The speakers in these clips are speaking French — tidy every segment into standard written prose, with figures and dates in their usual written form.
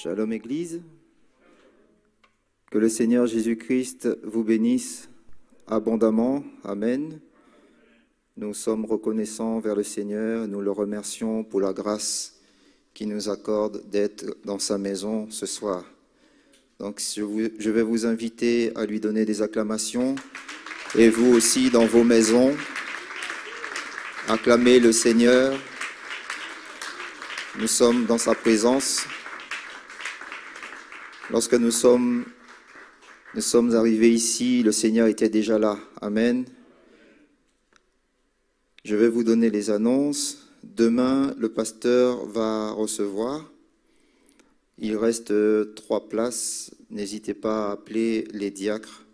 Shalom Église, que le Seigneur Jésus-Christ vous bénisse abondamment. Amen. Nous sommes reconnaissants vers le Seigneur, nous le remercions pour la grâce qu'il nous accorde d'être dans sa maison ce soir. Donc je vais vous inviter à lui donner des acclamations et vous aussi dans vos maisons, acclamez le Seigneur. Nous sommes dans sa présence. Lorsque nous sommes arrivés ici, le Seigneur était déjà là. Amen. Je vais vous donner les annonces. Demain, le pasteur va recevoir. Il reste 3 places. N'hésitez pas à appeler les diacres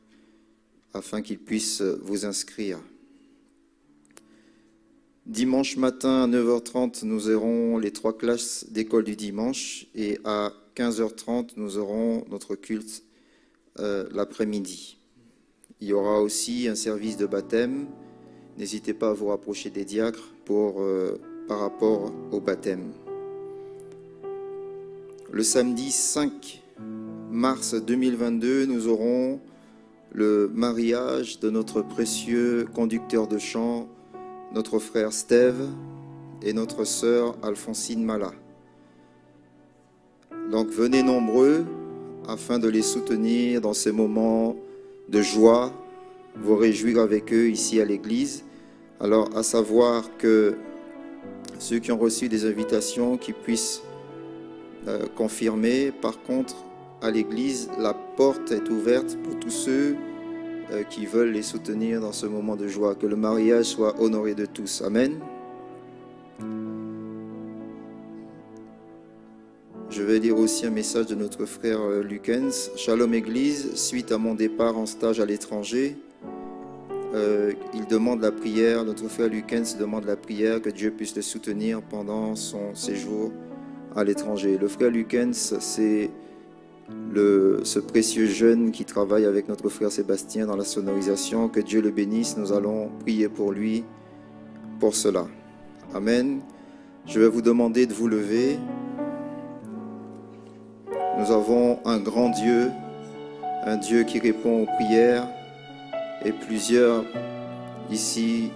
afin qu'ils puissent vous inscrire. Dimanche matin à 9h30, nous aurons les 3 classes d'école du dimanche et à 15h30, nous aurons notre culte l'après-midi. Il y aura aussi un service de baptême. N'hésitez pas à vous rapprocher des diacres par rapport au baptême. Le samedi 5 mars 2022, nous aurons le mariage de notre précieux conducteur de chant, notre frère Steve et notre sœur Alphonsine Mala. Donc venez nombreux afin de les soutenir dans ces moments de joie, vous réjouir avec eux ici à l'église. Alors à savoir que ceux qui ont reçu des invitations qui puissent confirmer. Par contre, à l'église, la porte est ouverte pour tous ceux qui veulent les soutenir dans ce moment de joie. Que le mariage soit honoré de tous. Amen. Je vais lire aussi un message de notre frère Lukens. Shalom Église, suite à mon départ en stage à l'étranger, il demande la prière, notre frère Lukens demande la prière que Dieu puisse le soutenir pendant son séjour à l'étranger. Le frère Lukens, c'est ce précieux jeune qui travaille avec notre frère Sébastien dans la sonorisation. Que Dieu le bénisse, nous allons prier pour lui, pour cela. Amen. Je vais vous demander de vous lever. Nous avons un grand Dieu, un Dieu qui répond aux prières, et plusieurs ici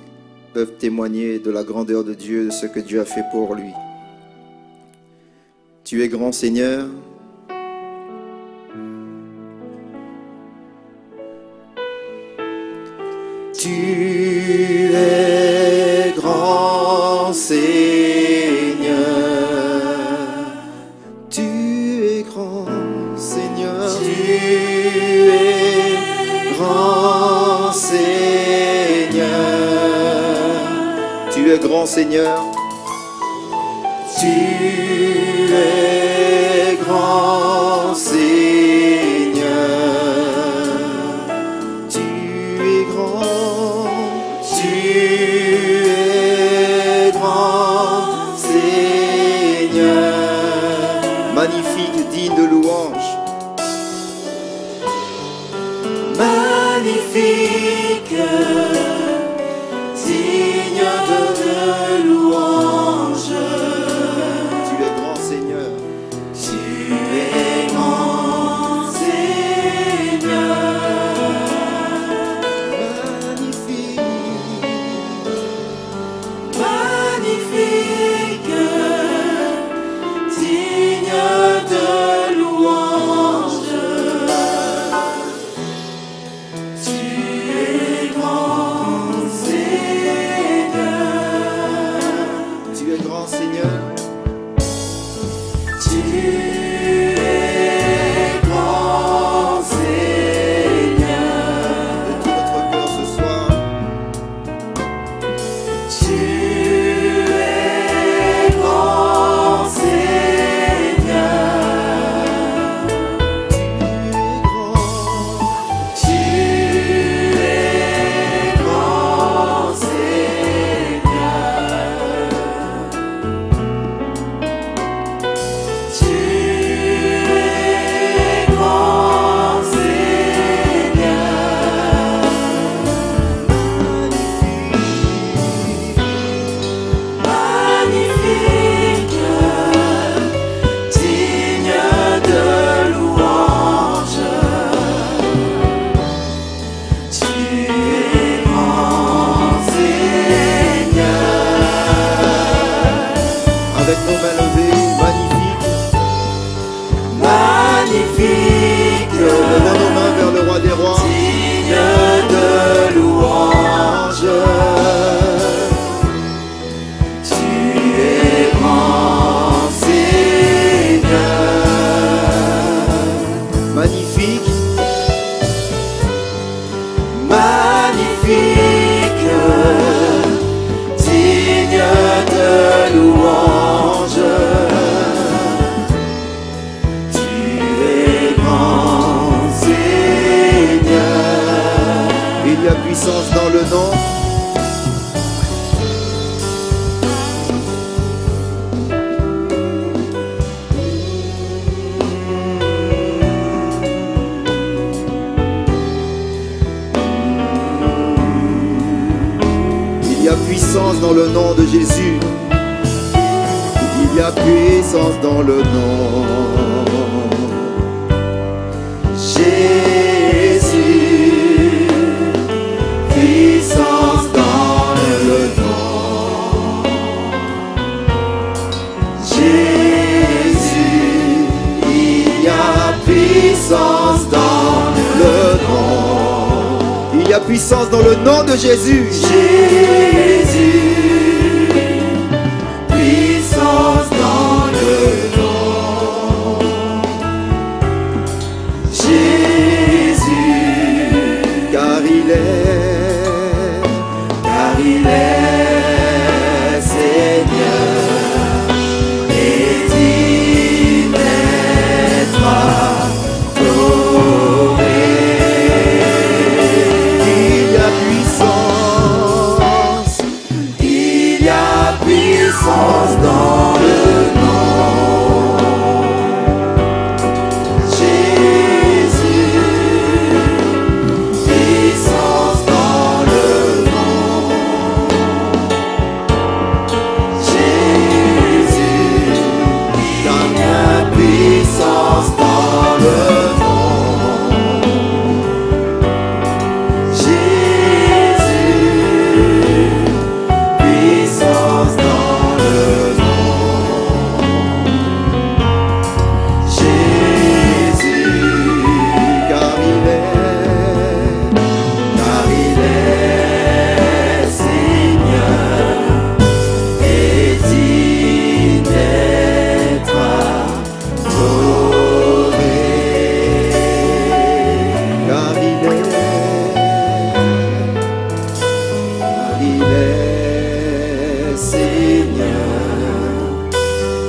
peuvent témoigner de la grandeur de Dieu, de ce que Dieu a fait pour lui. Tu es grand, Seigneur. Tu es grand, Seigneur. Tu es grand, Seigneur. Tu es grand, Seigneur. Tu es grand, Seigneur. Tu es grand, Seigneur. Tu es grand. Tu es grand, Seigneur. Magnifique, digne de louange. Magnifique, digne de louange. Tu es grand, Seigneur. Tu es grand, Seigneur. Magnifique, magnifique, digne de louange. Tu es grand. y a puissance dans le nom. Il y a puissance dans le nom de Jésus. Il y a puissance dans le nom. Jésus, puissance dans le nom. Jésus, il y a puissance dans le nom. Il y a puissance dans le nom de Jésus. Jésus, puissance dans le nom. Jésus, car il est Seigneur et il est adoré. Il y a puissance dans le nom. Jésus, puissance dans le nom. Jésus, il y a puissance dans le nom. Jésus, puissance dans le nom. Jésus, car il est Seigneur et digne d'être adoré. Car il est Seigneur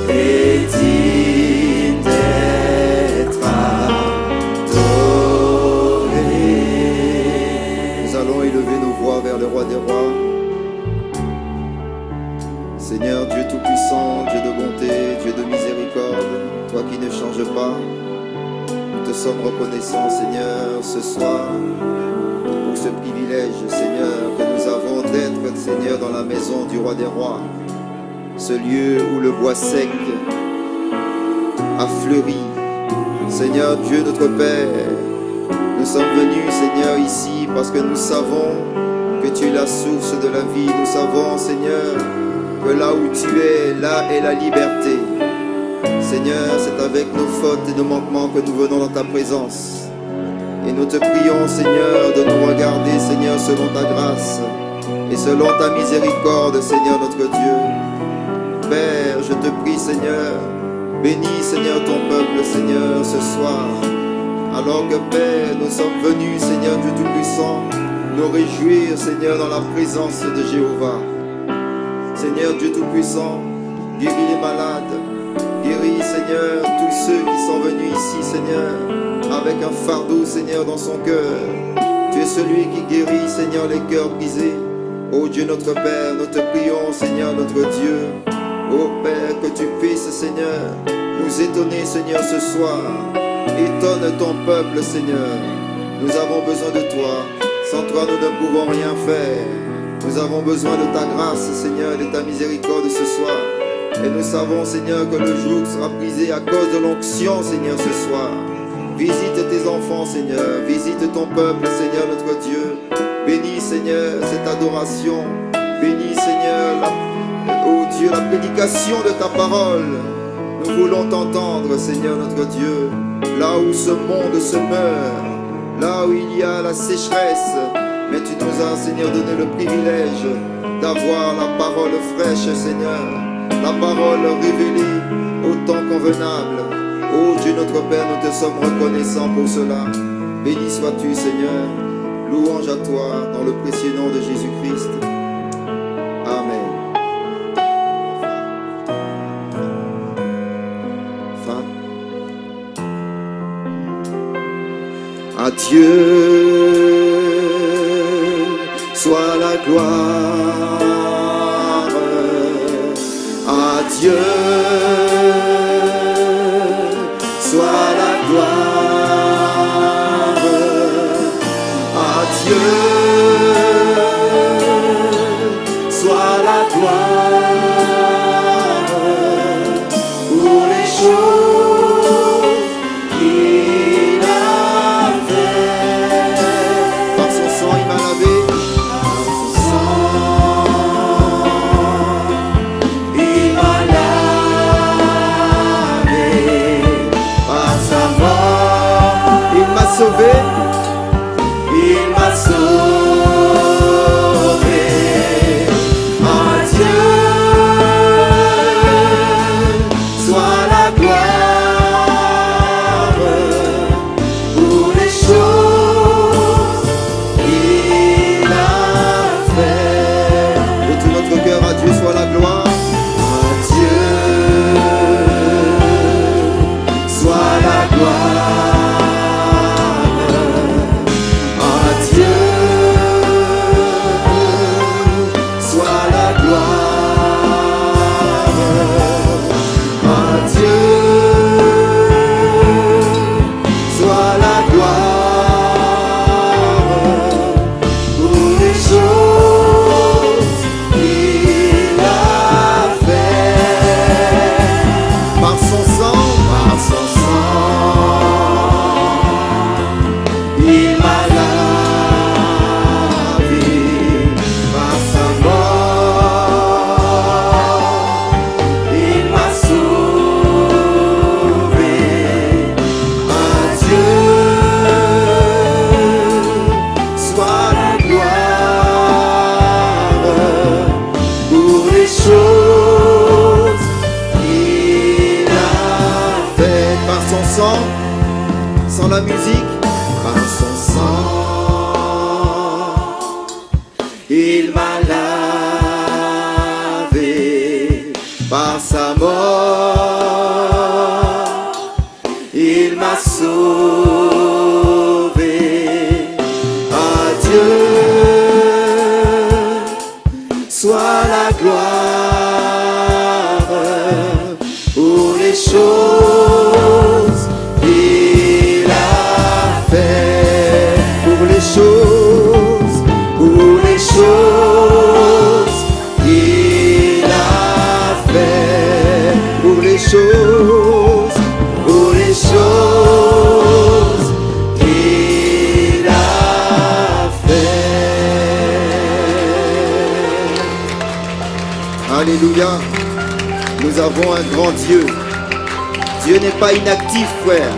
et digne d'être adoré. Nous allons élever nos voix vers le roi des rois. Seigneur Dieu Tout-Puissant, Dieu de bonté, Dieu de miséricorde, toi qui ne changes pas, nous te sommes reconnaissants, Seigneur, ce soir, pour ce privilège, Seigneur, que nous avons d'être, Seigneur, dans la maison du roi des rois, ce lieu où le bois sec a fleuri. Seigneur Dieu notre Père, nous sommes venus, Seigneur, ici parce que nous savons que tu es la source de la vie. Nous savons, Seigneur, que là où tu es, là est la liberté. Seigneur, c'est avec nos fautes et nos manquements que nous venons dans ta présence. Et nous te prions, Seigneur, de nous regarder, Seigneur, selon ta grâce et selon ta miséricorde, Seigneur notre Dieu. Père, je te prie, Seigneur, bénis, Seigneur, ton peuple, Seigneur, ce soir. Alors que, Père, nous sommes venus, Seigneur Dieu Tout-Puissant, nous réjouir, Seigneur, dans la présence de Jéhovah. Seigneur Dieu Tout-Puissant, guéris les malades, guéris, Seigneur, tous ceux qui sont venus ici, Seigneur, avec un fardeau, Seigneur, dans son cœur. Tu es celui qui guérit, Seigneur, les cœurs brisés. Ô Dieu notre Père, nous te prions, Seigneur notre Dieu. Ô Père, que tu puisses, Seigneur, nous étonner, Seigneur, ce soir. Étonne ton peuple, Seigneur. Nous avons besoin de toi. Sans toi, nous ne pouvons rien faire. Nous avons besoin de ta grâce, Seigneur, et de ta miséricorde ce soir. Et nous savons, Seigneur, que le joug sera brisé à cause de l'onction, Seigneur, ce soir. Visite tes enfants, Seigneur. Visite ton peuple, Seigneur, notre Dieu. Bénis, Seigneur, cette adoration. Bénis, Seigneur, oh Dieu, la prédication de ta parole. Nous voulons t'entendre, Seigneur, notre Dieu. Là où ce monde se meurt, là où il y a la sécheresse, mais tu nous as, Seigneur, donné le privilège d'avoir la parole fraîche, Seigneur, la parole révélée au temps convenable. Ô Dieu notre Père, nous te sommes reconnaissants pour cela. Béni sois-tu, Seigneur. Louange à toi dans le précieux nom de Jésus-Christ. Amen. Adieu, gloire à Dieu. Soit la gloire à Dieu. Soit la gloire pour les choses qu'il a fait. Par son sang, il m'a lavé. Par son sang, il m'a lavé. Par sa mort, il m'a sauvé. Il m'a sauvé. À Dieu soit la gloire pour les choses qu'il a fait. De tout notre cœur, à Dieu soit la gloire. À Dieu soit la gloire. À Dieu soit la gloire. À Dieu soit la gloire pour les choses qu'il a fait. Par son sang, il m'a lavé. Par sa mort, il m'a sauvé. À Dieu soit la gloire pour les choses qu'il a faites. Par son sang, sans la musique, par son sang, il m'a lavé. Par sa mort, il m'a sauvé. À Dieu soit la gloire pour les choses qu'il a fait. Pour les choses qu'il a fait. Pour les choses qu'il a fait. Alléluia. Nous avons un grand Dieu. Dieu n'est pas inactif, frère.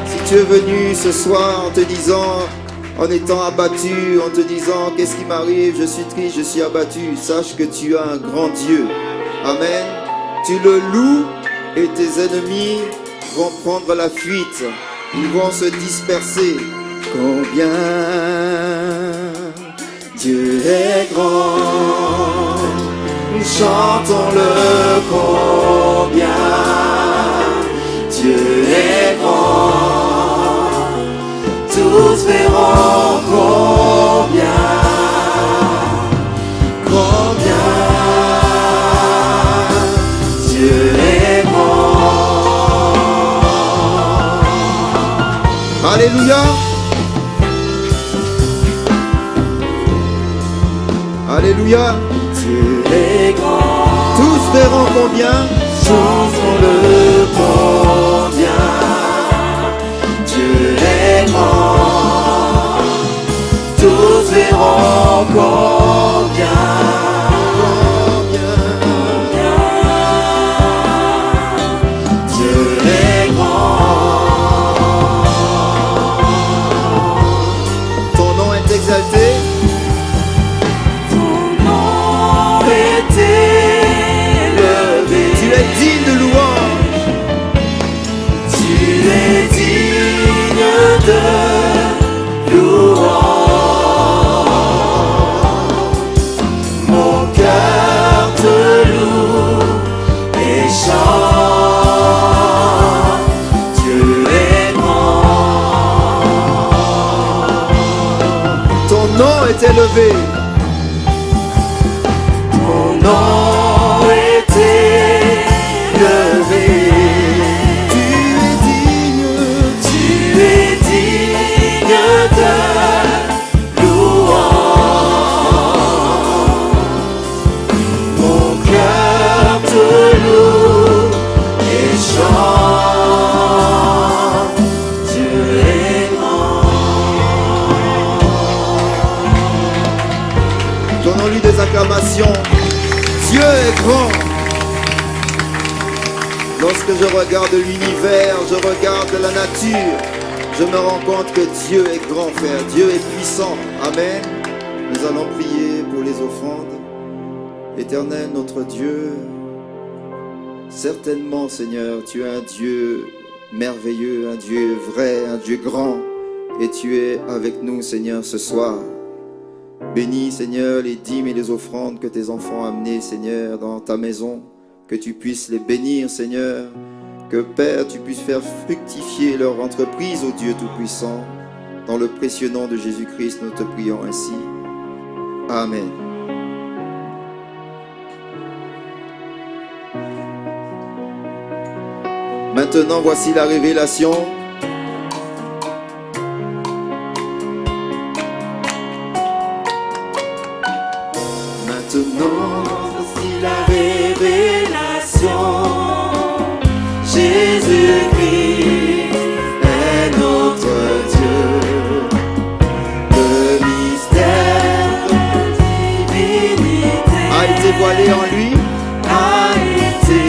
Si tu es venu ce soir en te disant, en étant abattu, en te disant qu'est-ce qui m'arrive, je suis triste, je suis abattu, sache que tu as un grand Dieu. Amen. Tu le loues et tes ennemis vont prendre la fuite. Ils vont se disperser. Combien Dieu est grand, chantons-le combien Dieu est grand, tous verront combien Dieu est grand. Alléluia. Alléluia. Dieu est grand. Tous verront combien. Chantons-le combien Dieu est grand. Tous verront combien Dieu est grand. Ton nom est exalté. Tu es digne de louange. Tu es digne de louange. Mon cœur te loue et chante. Dieu est grand. Ton nom est élevé. nom est élevé. Tu es digne de louange. Mon cœur te loue et chante. Dieu est grand. Donnons-lui des acclamations. Dieu est grand. Lorsque je regarde l'univers, je regarde la nature, je me rends compte que Dieu est grand, frère. Dieu est puissant. Amen. Nous allons prier pour les offrandes. Éternel, notre Dieu, certainement, Seigneur, tu es un Dieu merveilleux, un Dieu vrai, un Dieu grand. Et tu es avec nous, Seigneur, ce soir. Bénis, Seigneur, les dîmes et les offrandes que tes enfants ont amenées, Seigneur, dans ta maison. Que tu puisses les bénir, Seigneur. Que, Père, tu puisses faire fructifier leur entreprise, ô Dieu Tout-Puissant. Dans le précieux nom de Jésus-Christ, nous te prions ainsi. Amen. Maintenant, voici la révélation. Maintenant, voici la révélation. Jésus-Christ est notre Dieu. Le mystère de divinité A été voilé en lui. a été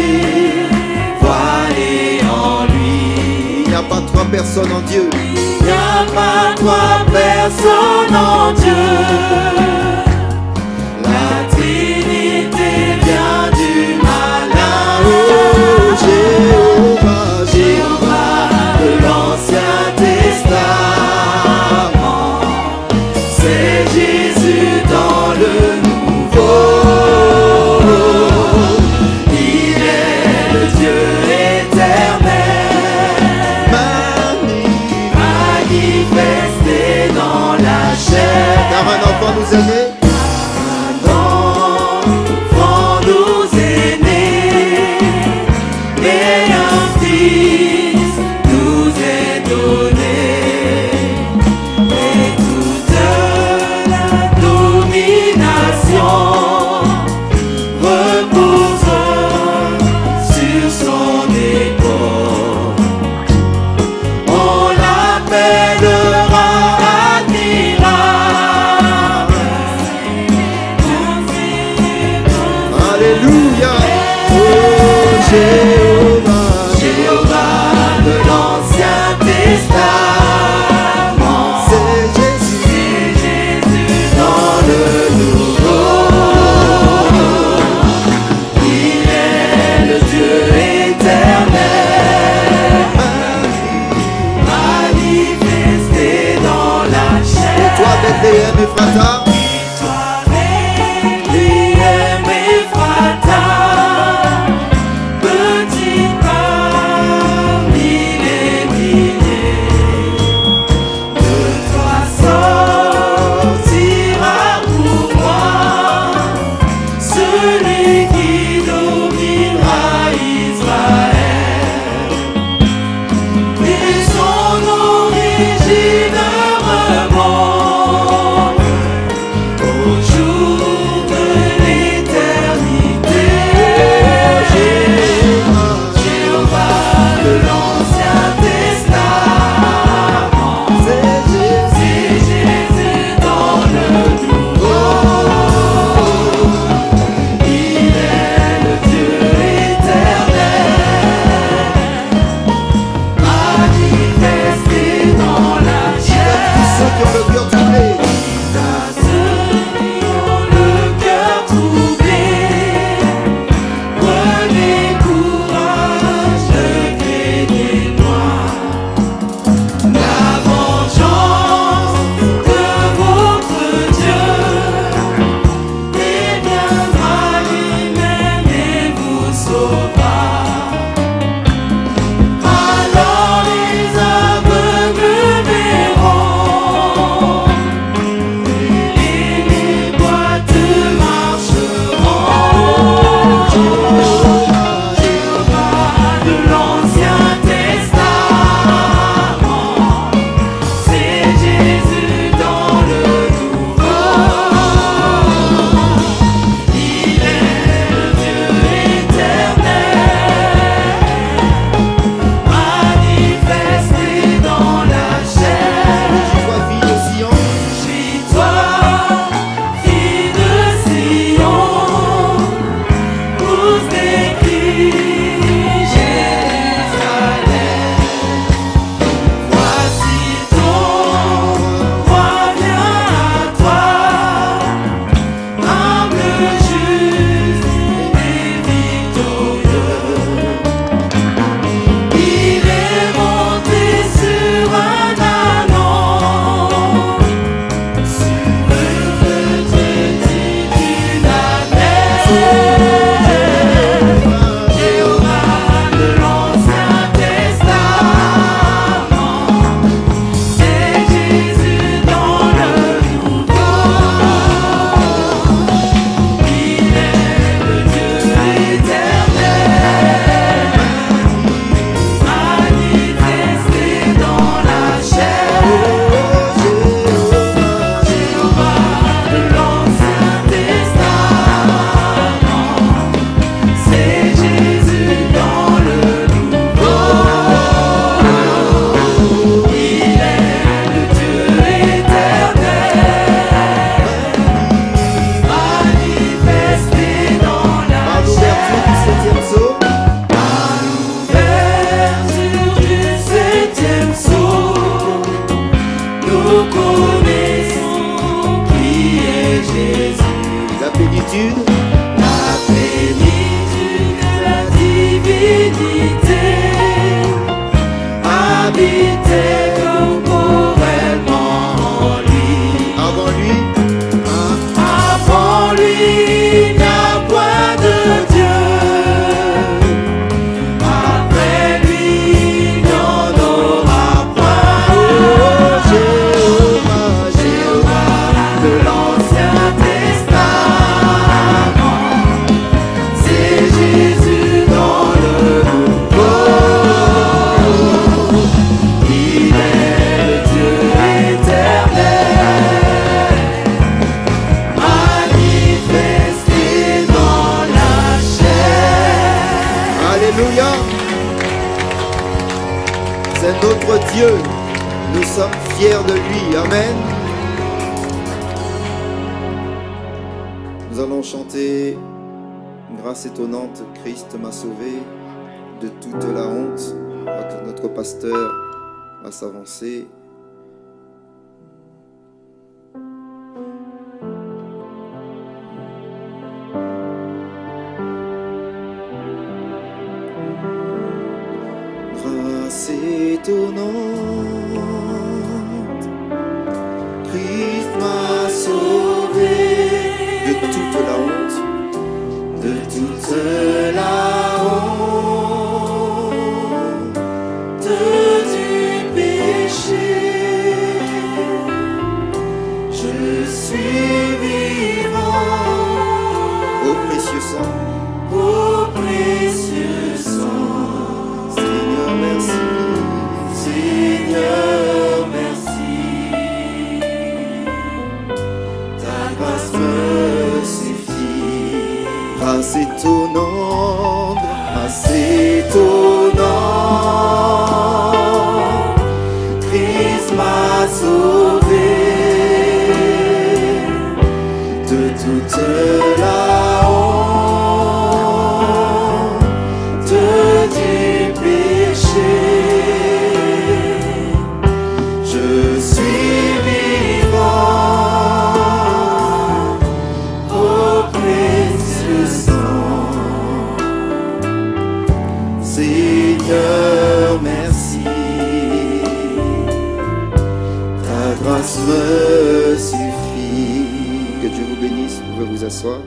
voilé en lui. Il n'y a pas trois personnes en Dieu. Il n'y a pas trois personnes en Dieu. La Trinité vient du malin. Jéhovah, Jéhovah de l'Ancien Testament. C'est Jésus dans le Nouveau. Il est le Dieu éternel, manifesté dans la chair. car un enfant nous est né. Un enfant nous est né, et un fils nous est donné, et toute la domination repose sur son épaule. On l'appellera admirable. Alléluia. Oh Jéhovah. Jéhovah de l'Ancien Testament. C'est Jésus. C'est Jésus dans le Nouveau. Il est le Dieu éternel, manifesté dans la chair. Et toi, Bethléem, Ephrata, Toi, Bethléem, Ephrata, petit parmi les milliers, de toi sortira pour moi celui qui dominera Israël. Et son origine remonte nous connaissons qui est Jésus. La plénitude, La plénitude de la divinité habitait corporellement en lui. avant lui, Avant lui, il n'y a point de Dieu. Après lui, il n'y en aura point. oh, Jéhovah, Jéhovah de l'Ancien Testament, c'est Jésus dans le Nouveau. Il est le Dieu éternel, manifesté dans la chair. Alléluia. C'est notre Dieu. Nous sommes fiers de lui. Amen. Nous allons chanter Grâce étonnante, Christ m'a sauvé de toute la honte. Notre pasteur va s'avancer. Grâce étonnante, Christ m'a sauvé de toute la honte, De toute la honte du péché, je suis vivant au précieux sang. au précieux sang. Seigneur, merci. Seigneur, merci. Ta grâce me suffit. Grâce étonnante, grâce Étonnant, Christ m'a sauvé de toute la honte du péché. Je suis vivant au précieux sang. Seigneur, merci. Ta grâce me suffit. Que Dieu vous bénisse. Vous pouvez vous asseoir.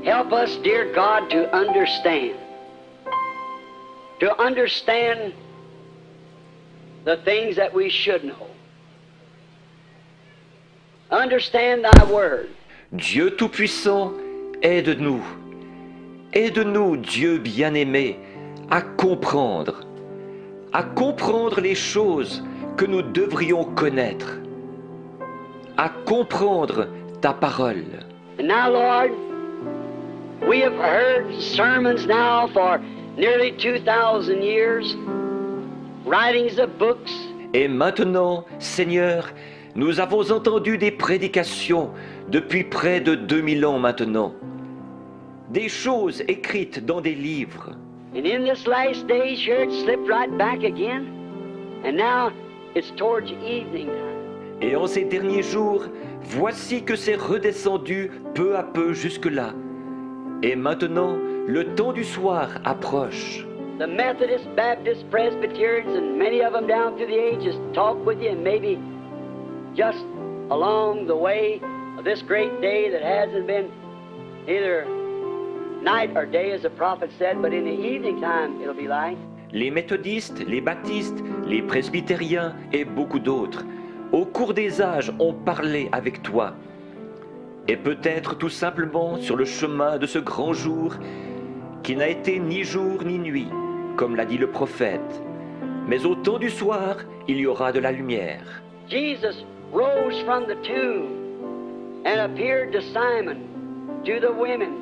Help us, dear God, to understand the things that we should know. Understand thy word. Dieu Tout-Puissant, aide-nous. Aide-nous, Dieu bien-aimé, à comprendre les choses que nous devrions connaître, à comprendre ta parole. And now, Lord, we have heard sermons now for nearly 2,000 years, writings of books, Et maintenant, Seigneur, nous avons entendu des prédications depuis près de 2000 ans maintenant, des choses écrites dans des livres. and in this last days here it slipped right back again, and now it's towards evening time. Et en ces derniers jours, voici que c'est redescendu peu à peu jusque-là. Et maintenant, le temps du soir approche. The Methodist, Baptist, Presbyterians, and many of them down through the ages talk with you, and maybe just along the way of this great day that hasn't been either night or day, as the prophet said, but in the evening time it'll be light. Les méthodistes, les baptistes, les presbytériens et beaucoup d'autres, au cours des âges, ont parlé avec toi. Et peut-être tout simplement sur le chemin de ce grand jour qui n'a été ni jour ni nuit, comme l'a dit le prophète. Mais au temps du soir, il y aura de la lumière. Jesus rose from the tomb and appeared to Simon, to the women,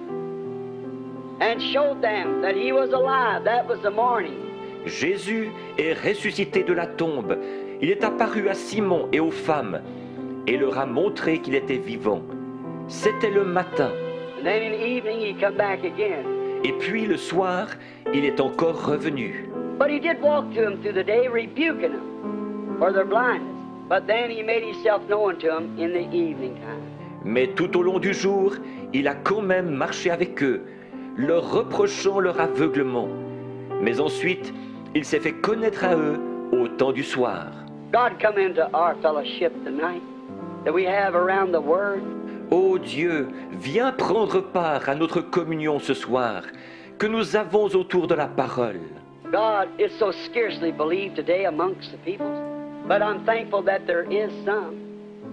and showed them that he was alive. That was the morning. Jésus est ressuscité de la tombe. Il est apparu à Simon et aux femmes et leur a montré qu'il était vivant. C'était le matin. And And then in the evening he come back again. Et puis le soir, il est encore revenu. But he did walk to them through the day, rebuking them for their blindness. But then he made himself known to them in the evening time. Mais tout au long du jour, il a quand même marché avec eux, leur reprochant leur aveuglement. Mais ensuite, il s'est fait connaître à eux au temps du soir. God, come into our fellowship tonight that we have around the Word. Ô Dieu, viens prendre part à notre communion ce soir, que nous avons autour de la parole. God, it's so scarcely believed today amongst the people, but I'm thankful that there is some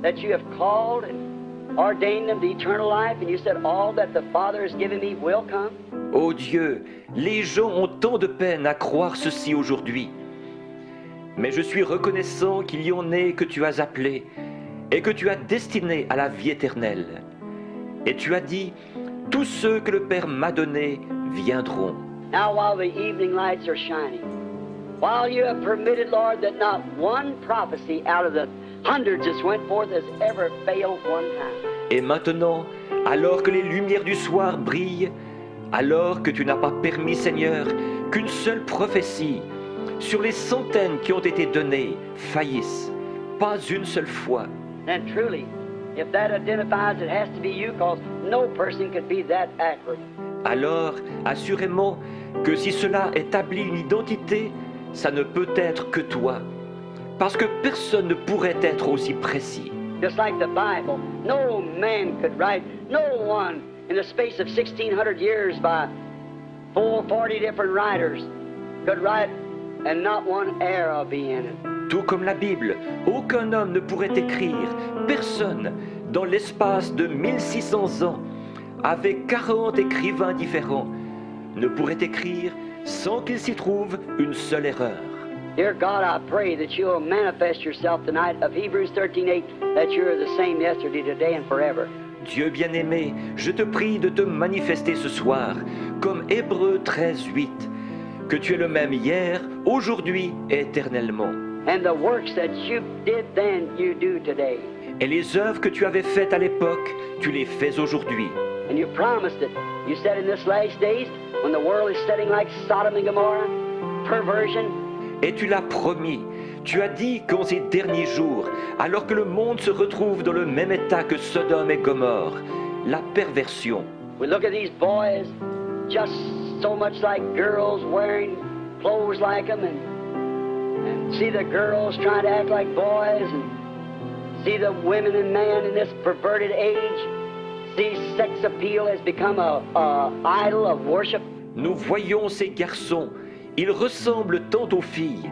that you have called and ordained them to eternal life, and you said all that the Father has given me will come. Ô Dieu, les gens ont tant de peine à croire ceci aujourd'hui. Mais je suis reconnaissant qu'il y en ait que tu as appelé et que tu as destiné à la vie éternelle. Et tu as dit, tous ceux que le Père m'a donnés viendront. Now while the evening lights are shining, while you have permitted, Lord, that not one prophecy out of the hundreds that went forth has ever failed one time. Et maintenant, alors que les lumières du soir brillent, alors que tu n'as pas permis, Seigneur, qu'une seule prophétie sur les centaines qui ont été données faillisse, pas une seule fois. Then truly, if that identifies, it has to be you, because no person could be that accurate. Alors, assurément, que si cela établit une identité, ça ne peut être que toi, parce que personne ne pourrait être aussi précis. Just like the Bible, no man could write, no one in the space of 1600 years by 40 different writers could write, and not one error be in it. Tout comme la Bible, aucun homme ne pourrait écrire, personne, dans l'espace de 1600 ans, avec 40 écrivains différents, ne pourrait écrire sans qu'il s'y trouve une seule erreur. Dear God, I pray that you will manifest yourself tonight of Hebrews 13:8, that you are the same yesterday, today, and forever. Dieu bien-aimé, je te prie de te manifester ce soir, comme Hébreux 13:8, que tu es le même hier, aujourd'hui et éternellement. And the works that you did then, you do today. Et les œuvres que tu avais faites à l'époque, tu les fais aujourd'hui. And you promised it. You said in this last days, when the world is setting like Sodom and Gomorrah, perversion. Et tu l'as promis. Tu as dit qu'en ces derniers jours, alors que le monde se retrouve dans le même état que Sodome et Gomorrhe, la perversion. We look at these boys, just so much like girls wearing clothes like them, and see the girls trying to act like boys, and see the women and men in this perverted age. See sex appeal has become a idol of worship. Nous voyons ces garçons, ils ressemblent tant aux filles,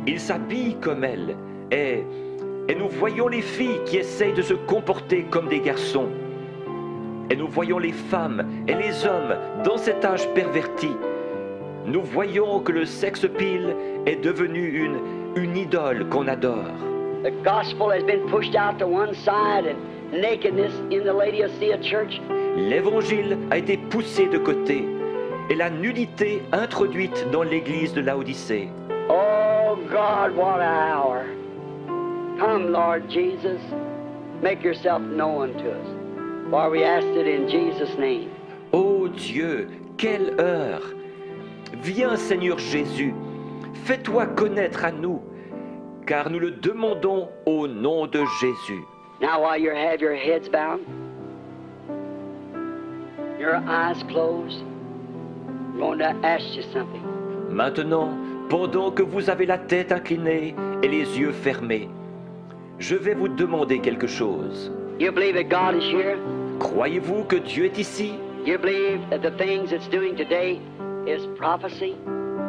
ils s'habillent comme elles, et nous voyons les filles qui essayent de se comporter comme des garçons. Et nous voyons les femmes et les hommes dans cet âge perverti. Nous voyons que le sex appeal est devenu une idole qu'on adore. The gospel has been pushed out to one side, and nakedness in the Laodicea church. L'évangile a été poussé de côté et la nudité introduite dans l'église de Laodicée. Oh God, what an hour. Come, Lord Jesus, make yourself known to us. For we ask it in Jesus' name. Ô Dieu, quelle heure! Viens, Seigneur Jésus, fais-toi connaître à nous, car nous le demandons au nom de Jésus. Now while you have your heads bowed, your eyes closed, I'm going to ask you something. Maintenant, pendant que vous avez la tête inclinée et les yeux fermés, je vais vous demander quelque chose. You believe that God is here? Croyez-vous que Dieu est ici? You believe that the things it's doing today is prophecy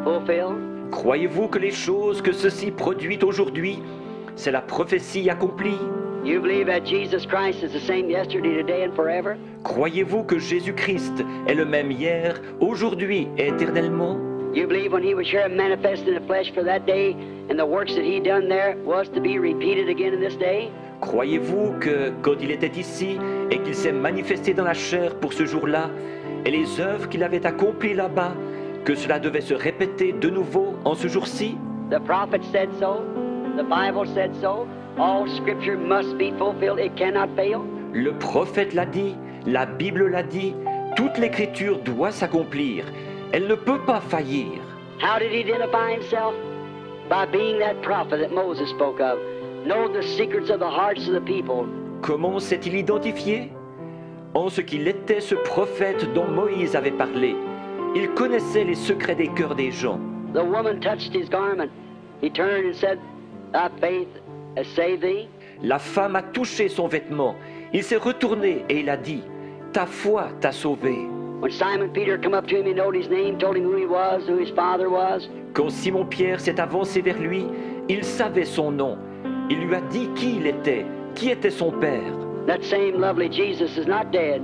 fulfilled? Croyez-vous que les choses que ceci produit aujourd'hui, c'est la prophétie accomplie? You believe that Jesus Christ is the same yesterday, today, and forever? Croyez-vous que Jésus-Christ est le même hier, aujourd'hui et éternellement? You believe when he was here and manifested in the flesh for that day, and the works that he done there was to be repeated again in this day? Croyez-vous que quand il était ici et qu'il s'est manifesté dans la chair pour ce jour-là, et les œuvres qu'il avait accomplies là-bas, que cela devait se répéter de nouveau en ce jour-ci? The prophet said so. The Bible said so. All scripture must be fulfilled. It cannot fail. Le prophète l'a dit, la Bible l'a dit, toute l'écriture doit s'accomplir. Elle ne peut pas faillir. How did he identify himself? By being that prophet that Moses spoke of. Know the secrets of the hearts of the people. Comment s'est-il identifié? En ce qu'il était ce prophète dont Moïse avait parlé. Il connaissait les secrets des cœurs des gens. The woman touched his garment. He turned and said, Thy faith has saved thee. La femme a touché son vêtement. Il s'est retourné et il a dit, ta foi t'a sauvé. When Simon Peter come up to him, he knowed his name, told him who he was, who his father was. Quand Simon-Pierre s'est avancé vers lui, il savait son nom. Il lui a dit qui il était, qui était son père. That same lovely Jesus is not dead.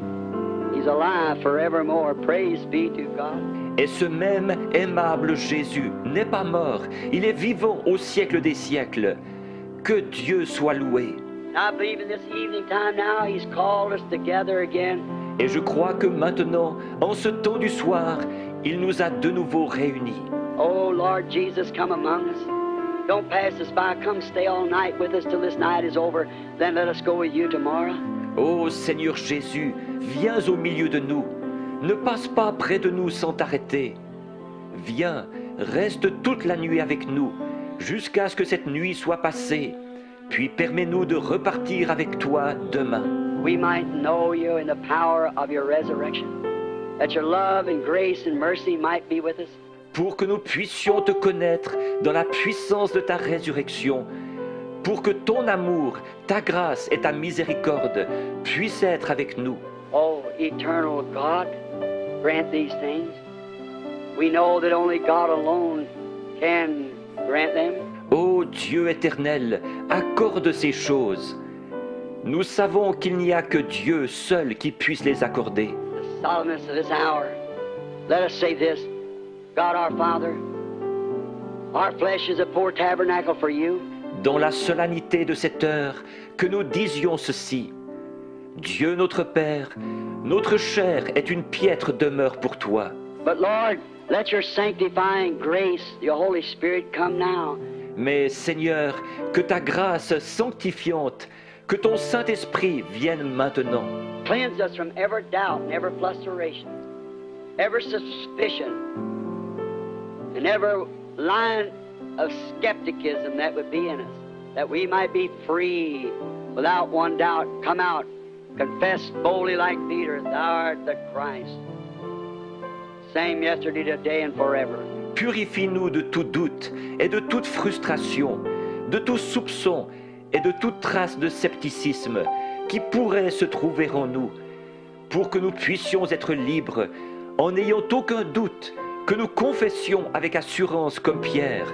He's alive forevermore. Praise be to God. Et ce même aimable Jésus n'est pas mort. Il est vivant au siècle des siècles. Que Dieu soit loué. I believe in this evening time now, He's called us together again. Et je crois que maintenant, en ce temps du soir, il nous a de nouveau réunis. Oh Lord Jesus, come among us. Don't pass us by. Come stay all night with us till this night is over. Then let us go with you tomorrow. Ô Seigneur Jésus, viens au milieu de nous. Ne passe pas près de nous sans t'arrêter. Viens, reste toute la nuit avec nous, jusqu'à ce que cette nuit soit passée. Puis permets-nous de repartir avec toi demain. We might know you in the power of your resurrection. That your love and grace and mercy might be with us. Pour que nous puissions te connaître dans la puissance de ta résurrection. Pour que ton amour, ta grâce et ta miséricorde puissent être avec nous. Oh, eternal God, grant these things. We know that only God alone can grant them. Ô Dieu éternel, accorde ces choses. Nous savons qu'il n'y a que Dieu seul qui puisse les accorder. The solemnness of this hour. Let us say this. God our Father, our flesh is a poor tabernacle for you. Dans la solennité de cette heure, que nous disions ceci. Dieu notre Père, notre chair est une piètre demeure pour toi. But Lord, let your sanctifying grace, your Holy Spirit, come now. Mais Seigneur, que ta grâce sanctifiante, que ton Saint-Esprit vienne maintenant. Cleanse us from every doubt and every fluctuation, every suspicion, and every line of skepticism that would be in us, that we might be free without one doubt. Come out, confess boldly like Peter, thou art the Christ. Same yesterday, today, and forever. Purifie-nous de tout doute et de toute frustration, de tout soupçon et de toute trace de scepticisme qui pourrait se trouver en nous, pour que nous puissions être libres en n'ayant aucun doute, que nous confessions avec assurance comme Pierre,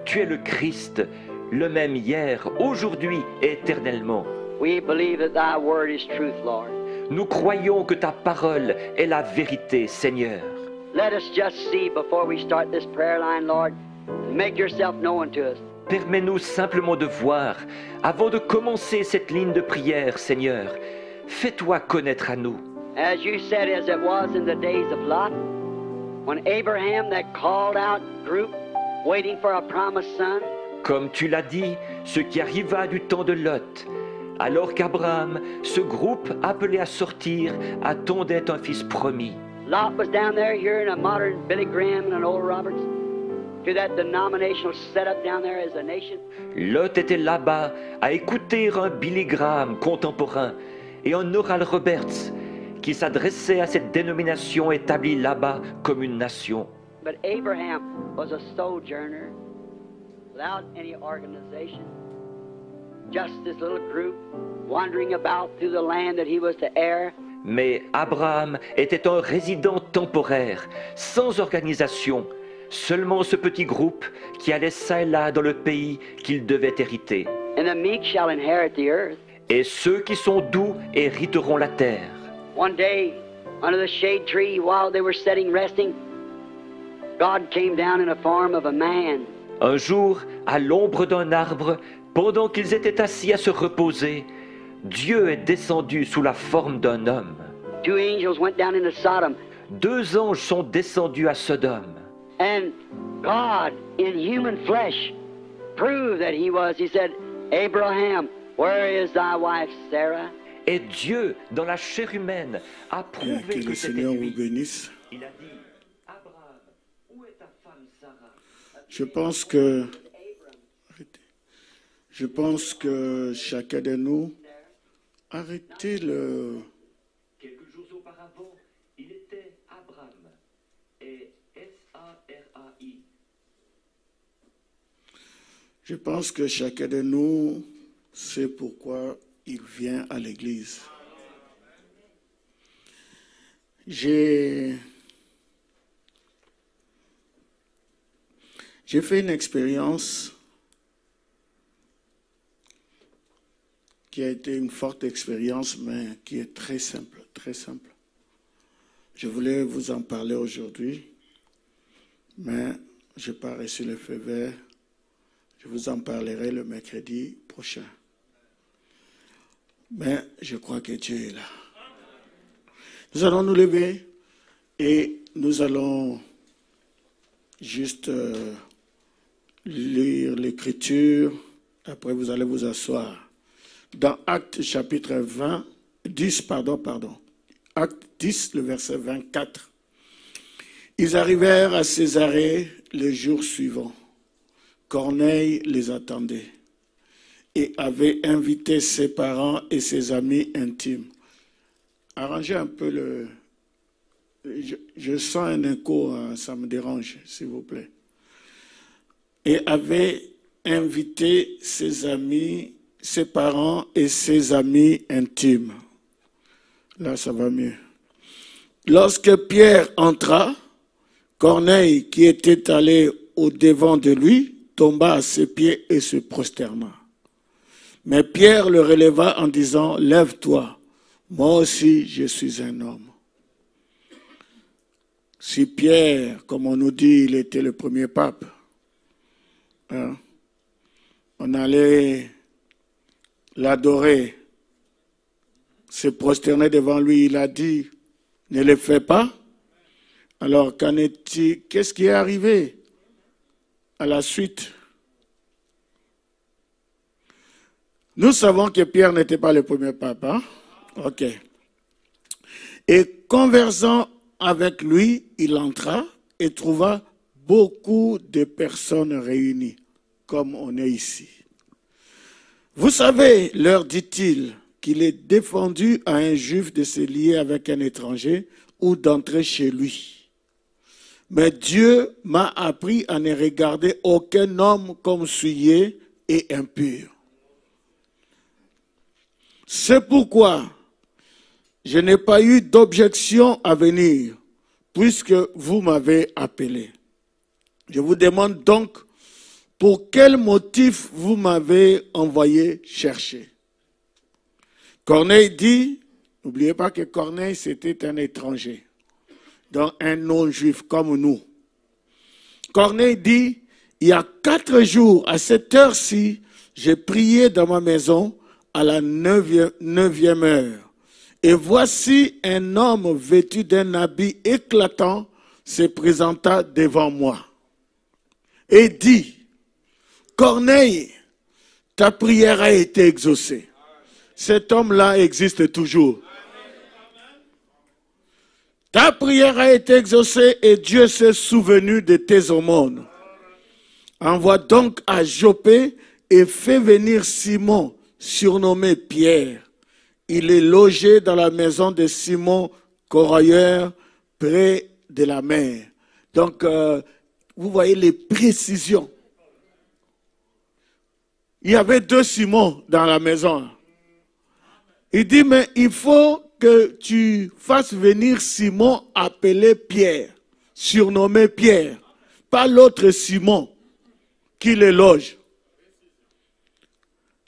tu es le Christ, le même hier, aujourd'hui et éternellement. We believe that thy word is truth, Lord. Nous croyons que ta parole est la vérité, Seigneur. Let us just see before we start this prayer line, Lord, make yourself known to us. Permets-nous simplement de voir, avant de commencer cette ligne de prière, Seigneur, fais-toi connaître à nous. As you said, as it was in the days of Lot, when Abraham, that called out group, waiting for a promised son, Comme tu l'as dit, ce qui arriva du temps de Lot, alors qu'Abraham, ce groupe appelé à sortir, attendait un fils promis. Lot was down there hearing a modern Billy Graham and an old Roberts, to that denominational setup down there as a nation. Lot était là-bas à écouter un Billy Graham contemporain et un Oral Roberts qui s'adressait à cette dénomination établie là-bas comme une nation. But Abraham was a sojourner without any organization, just this little group wandering about through the land that he was to heir. Mais Abraham était un résident temporaire, sans organisation, seulement ce petit groupe qui allait ça et là dans le pays qu'il devait hériter. And the meek shall inherit the earth. Et ceux qui sont doux hériteront la terre. One day, under the shade tree, while they were sitting resting, God came down in the form of a man. Un jour, à l'ombre d'un arbre, pendant qu'ils étaient assis à se reposer, Dieu est descendu sous la forme d'un homme. Two angels went down into Sodom, 2 anges sont descendus à Sodome. and God, in human flesh, proved that he was. He said, Abraham, where is thy wife Sarah? Et Dieu, dans la chair humaine, a Que prouvé le que c'était Seigneur vous lui. bénisse. Il a dit, Abraham, où est ta femme Sarah? Je pense que chacun de nous, arrêtez le... Quelques jours auparavant, il était Abraham. Et S-A-R-A-I. Je pense que chacun de nous sait pourquoi il vient à l'église. J'ai fait une expérience qui a été une forte expérience, mais qui est très simple, très simple. Je voulais vous en parler aujourd'hui, mais je n'ai pas reçu le feu vert. Je vous en parlerai le mercredi prochain. Mais je crois que Dieu est là. Nous allons nous lever et nous allons juste lire l'Écriture. Après, vous allez vous asseoir. Dans Actes chapitre 10, Actes 10, le verset 24. Ils arrivèrent à Césarée le jour suivant. Corneille les attendait et avait invité ses parents et ses amis intimes. Arrangez un peu le... Je sens un écho, hein, ça me dérange, s'il vous plaît. Et avait invité ses amis, ses parents et ses amis intimes. Là, ça va mieux. Lorsque Pierre entra, Corneille, qui était allé au-devant de lui, tomba à ses pieds et se prosterna. Mais Pierre le releva en disant, « Lève-toi, moi aussi je suis un homme. » Si Pierre, comme on nous dit, il était le premier pape, hein, on allait l'adorer, se prosterner devant lui, il a dit, « Ne le fais pas. » Alors, qu'est-ce qui est arrivé à la suite? Nous savons que Pierre n'était pas le premier pape. Hein? Ok. Et conversant avec lui, il entra et trouva beaucoup de personnes réunies, comme on est ici. Vous savez, leur dit-il, qu'il est défendu à un juif de se lier avec un étranger ou d'entrer chez lui. Mais Dieu m'a appris à ne regarder aucun homme comme souillé et impur. C'est pourquoi je n'ai pas eu d'objection à venir, puisque vous m'avez appelé. Je vous demande donc, pour quel motif vous m'avez envoyé chercher? Corneille dit, n'oubliez pas que Corneille c'était un étranger, donc un non-juif comme nous. Corneille dit, il y a 4 jours, à cette heure-ci, j'ai prié dans ma maison à la 9e heure. Et voici un homme vêtu d'un habit éclatant se présenta devant moi et dit, Corneille, ta prière a été exaucée. Cet homme-là existe toujours. Ta prière a été exaucée et Dieu s'est souvenu de tes aumônes. Envoie donc à Joppé et fais venir Simon, surnommé Pierre. Il est logé dans la maison de Simon Corroyeur, près de la mer. Donc, vous voyez les précisions. Il y avait 2 Simons dans la maison. Il dit, mais il faut que tu fasses venir Simon appelé Pierre, surnommé Pierre, pas l'autre Simon qui le loge.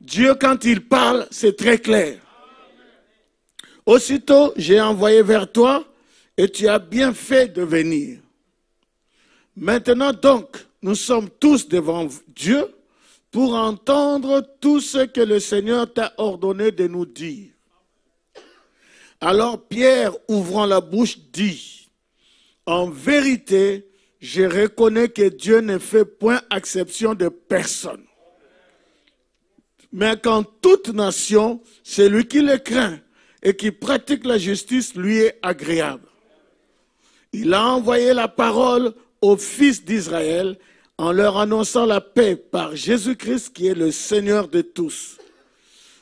Dieu, quand il parle, c'est très clair. Aussitôt, j'ai envoyé vers toi et tu as bien fait de venir. Maintenant donc, nous sommes tous devant Dieu pour entendre tout ce que le Seigneur t'a ordonné de nous dire. Alors Pierre, ouvrant la bouche, dit, en vérité, je reconnais que Dieu ne fait point exception de personne. Mais qu'en toute nation, celui qui le craint et qui pratique la justice lui est agréable. Il a envoyé la parole aux fils d'Israël en leur annonçant la paix par Jésus-Christ qui est le Seigneur de tous.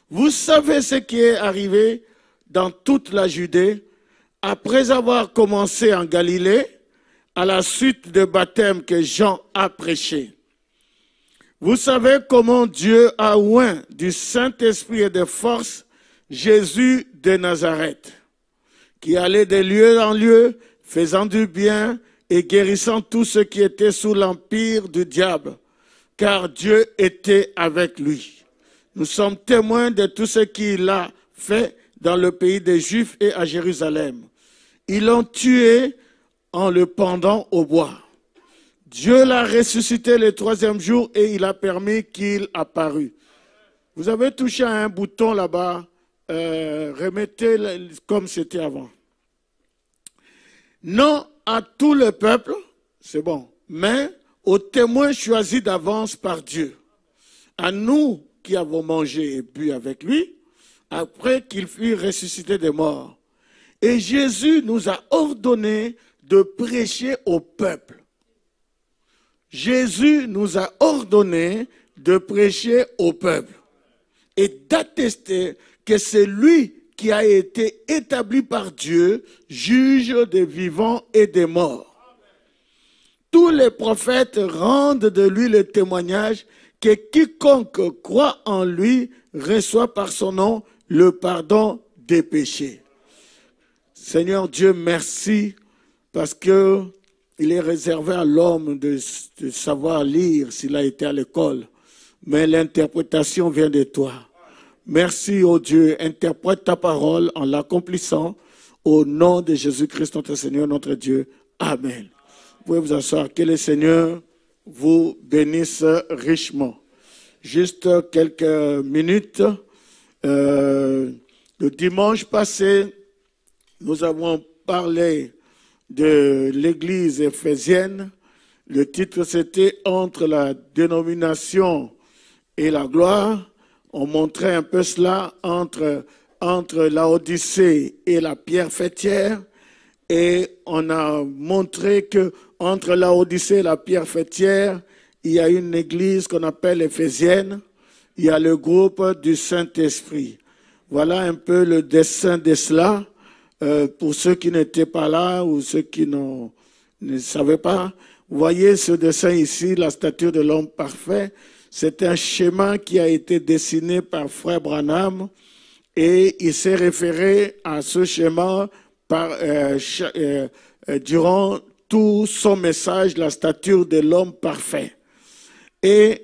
Vous savez ce qui est arrivé dans toute la Judée après avoir commencé en Galilée à la suite du baptême que Jean a prêché. Vous savez comment Dieu a oint du Saint-Esprit et de force Jésus de Nazareth, qui allait de lieu en lieu, faisant du bien et guérissant tous ceux qui étaient sous l'empire du diable, car Dieu était avec lui. Nous sommes témoins de tout ce qu'il a fait dans le pays des Juifs et à Jérusalem. Ils l'ont tué en le pendant au bois. Dieu l'a ressuscité le 3e jour et il a permis qu'il apparût. Vous avez touché à un bouton là-bas, remettez comme c'était avant. Non à tout le peuple, c'est bon, mais aux témoins choisis d'avance par Dieu. À nous qui avons mangé et bu avec lui, après qu'il fut ressuscité des morts. Et Jésus nous a ordonné de prêcher au peuple. Jésus nous a ordonné de prêcher au peuple et d'attester que c'est lui qui a été établi par Dieu, juge des vivants et des morts. Tous les prophètes rendent de lui le témoignage que quiconque croit en lui reçoit par son nom le pardon des péchés. Seigneur Dieu, merci parce que il est réservé à l'homme de savoir lire s'il a été à l'école, mais l'interprétation vient de toi. Merci, ô Dieu, interprète ta parole en l'accomplissant au nom de Jésus-Christ, notre Seigneur, notre Dieu. Amen. Vous pouvez vous asseoir. Que le Seigneur vous bénisse richement. Juste quelques minutes. Le dimanche passé, nous avons parlé de l'église éphésienne. Le titre, c'était « Entre la dénomination et la gloire ». On montrait un peu cela entre Laodicée et la pierre fêtière. Et on a montré que entre Laodicée et la pierre fêtière, il y a une église qu'on appelle éphésienne. Il y a le groupe du Saint-Esprit. Voilà un peu le dessin de cela. Pour ceux qui n'étaient pas là ou ceux qui ne savaient pas, vous voyez ce dessin ici, la stature de l'homme parfait. C'est un schéma qui a été dessiné par Frère Branham et il s'est référé à ce schéma durant tout son message, la stature de l'homme parfait. Et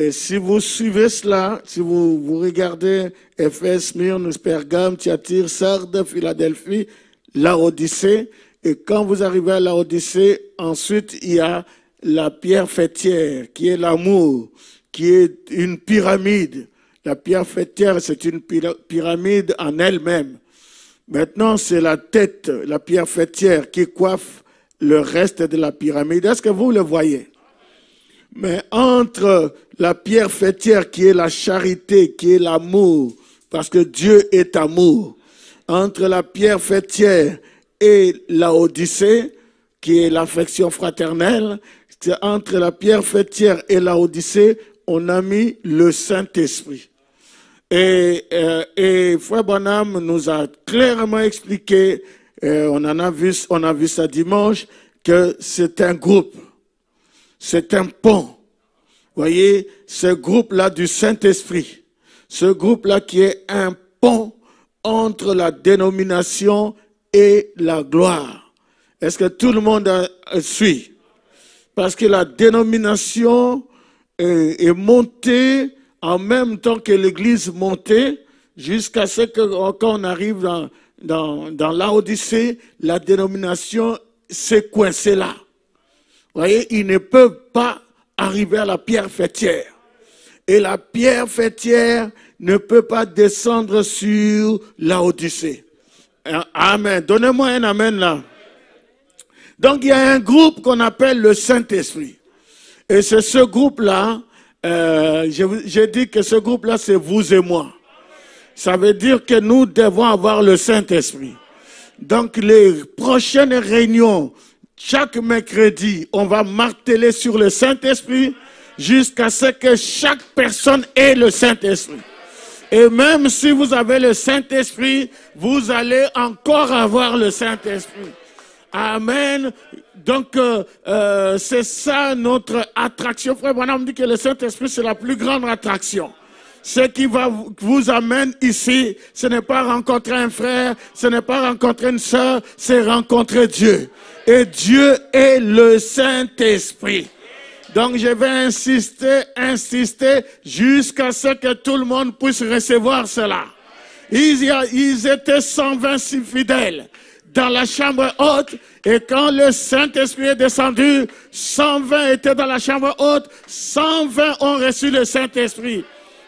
si vous suivez cela, si vous regardez Éphèse, Smyrne, Pergame, Thyatire, Sardes, Philadelphie, Laodicée, et quand vous arrivez à Laodicée, ensuite il y a la pierre fêtière, qui est l'amour, qui est une pyramide. La pierre fêtière, c'est une pyramide en elle-même. Maintenant, c'est la tête, la pierre fêtière, qui coiffe le reste de la pyramide. Est-ce que vous le voyez? Mais entre la pierre fêtière, qui est la charité, qui est l'amour, parce que Dieu est amour, entre la pierre fêtière et Laodicée, qui est l'affection fraternelle, c'est entre la pierre fêtière et Laodicée, on a mis le Saint-Esprit. Et Frère Branham nous a clairement expliqué, on a vu ça dimanche, que c'est un groupe, c'est un pont. Vous voyez, ce groupe-là du Saint-Esprit, ce groupe-là qui est un pont entre la dénomination et la gloire. Est-ce que tout le monde suit? Parce que la dénomination est montée en même temps que l'Église montait, jusqu'à ce que quand on arrive dans Laodicée, la dénomination s'est coincée là. Vous voyez, ils ne peuvent pas arriver à la pierre fêtière. Et la pierre fêtière ne peut pas descendre sur Laodicée. Amen. Donnez-moi un amen là. Donc, il y a un groupe qu'on appelle le Saint-Esprit. Et c'est ce groupe-là, j'ai dit que ce groupe-là, c'est vous et moi. Ça veut dire que nous devons avoir le Saint-Esprit. Donc les prochaines réunions, chaque mercredi, on va marteler sur le Saint-Esprit jusqu'à ce que chaque personne ait le Saint-Esprit. Et même si vous avez le Saint-Esprit, vous allez encore avoir le Saint-Esprit. Amen. Donc, c'est ça notre attraction. Frère Branham dit que le Saint-Esprit, c'est la plus grande attraction. Ce qui vous amène ici, ce n'est pas rencontrer un frère, ce n'est pas rencontrer une sœur, c'est rencontrer Dieu. Et Dieu est le Saint-Esprit. Donc je vais insister jusqu'à ce que tout le monde puisse recevoir cela. Ils étaient 126 fidèles dans la chambre haute, et quand le Saint-Esprit est descendu, 120 étaient dans la chambre haute, 120 ont reçu le Saint-Esprit.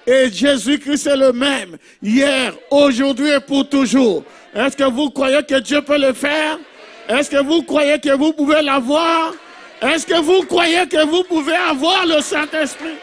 Et Jésus-Christ est le même, hier, aujourd'hui et pour toujours. Est-ce que vous croyez que Dieu peut le faire? Est-ce que vous croyez que vous pouvez l'avoir? Est-ce que vous croyez que vous pouvez avoir le Saint-Esprit?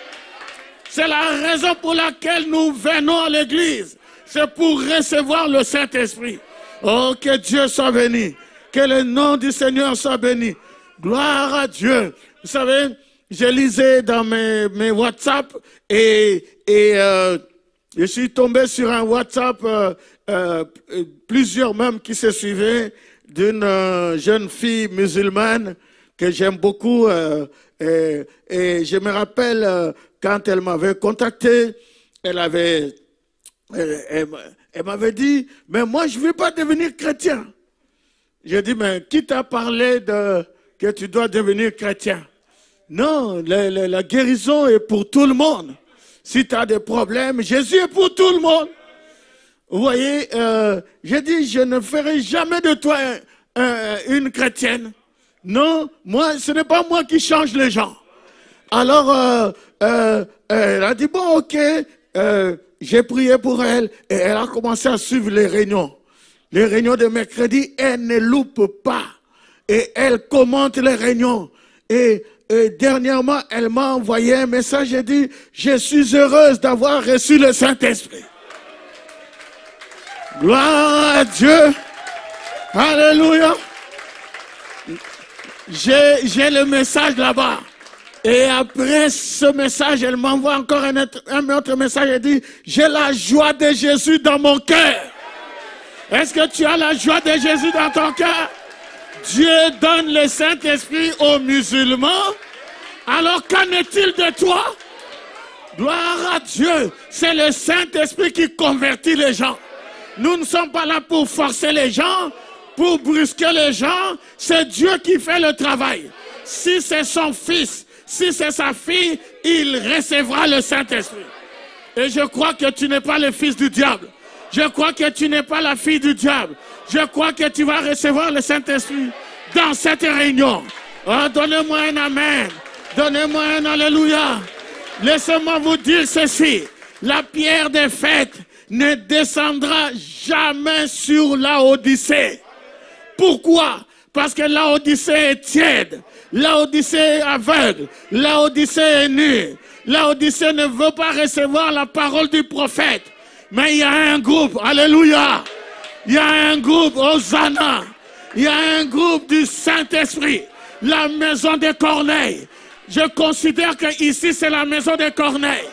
C'est la raison pour laquelle nous venons à l'église. C'est pour recevoir le Saint-Esprit. Oh, que Dieu soit béni. Que le nom du Seigneur soit béni. Gloire à Dieu. Vous savez, je lisais dans mes WhatsApp et je suis tombé sur un WhatsApp, plusieurs même qui se suivaient, d'une jeune fille musulmane que j'aime beaucoup. Et je me rappelle quand elle m'avait contacté, elle m'avait dit, mais moi je ne veux pas devenir chrétien. J'ai dit, mais qui t'a parlé que tu dois devenir chrétien? Non, la guérison est pour tout le monde. Si tu as des problèmes, Jésus est pour tout le monde. Vous voyez, j'ai dit, je ne ferai jamais de toi une chrétienne. Non, moi, ce n'est pas moi qui change les gens. Alors, elle a dit, bon, ok, j'ai prié pour elle et elle a commencé à suivre les réunions. Les réunions de mercredi, elle ne loupe pas. Et elle commente les réunions. Et dernièrement, elle m'a envoyé un message et dit, je suis heureuse d'avoir reçu le Saint-Esprit. Gloire à Dieu. Alléluia. J'ai le message là-bas. Et après ce message, elle m'envoie encore un autre message et dit, j'ai la joie de Jésus dans mon cœur. Est-ce que tu as la joie de Jésus dans ton cœur? Dieu donne le Saint-Esprit aux musulmans. Alors qu'en est-il de toi? Gloire à Dieu. C'est le Saint-Esprit qui convertit les gens. Nous ne sommes pas là pour forcer les gens, pour brusquer les gens. C'est Dieu qui fait le travail. Si c'est son fils, si c'est sa fille, il recevra le Saint-Esprit. Et je crois que tu n'es pas le fils du diable. Je crois que tu n'es pas la fille du diable. Je crois que tu vas recevoir le Saint-Esprit dans cette réunion. Oh, donnez-moi un amen. Donnez-moi un alléluia. Laissez-moi vous dire ceci. La pierre des fêtes ne descendra jamais sur Laodicée. Pourquoi? Parce que Laodicée est tiède. Laodicée est aveugle. Laodicée est nue. Laodicée ne veut pas recevoir la parole du prophète. Mais il y a un groupe, alléluia. Il y a un groupe, Hosanna. Il y a un groupe du Saint-Esprit. La maison de Corneille. Je considère que ici c'est la maison de Corneille.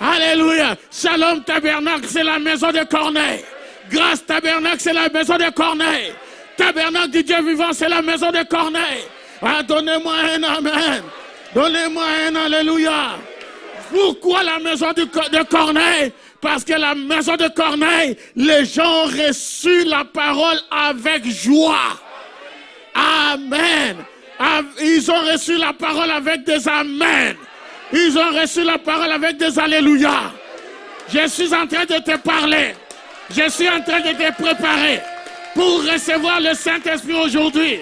Alléluia. Shalom Tabernacle, c'est la maison de Corneille. Grâce Tabernacle, c'est la maison de Corneille. Tabernacle du Dieu vivant, c'est la maison de Corneille. Ah, donnez-moi un amen. Donnez-moi un alléluia. Pourquoi la maison de Corneille? Parce que la maison de Corneille, les gens ont reçu la parole avec joie. Amen. Ils ont reçu la parole avec des amen. Ils ont reçu la parole avec des alléluia. Je suis en train de te parler. Je suis en train de te préparer pour recevoir le Saint-Esprit aujourd'hui.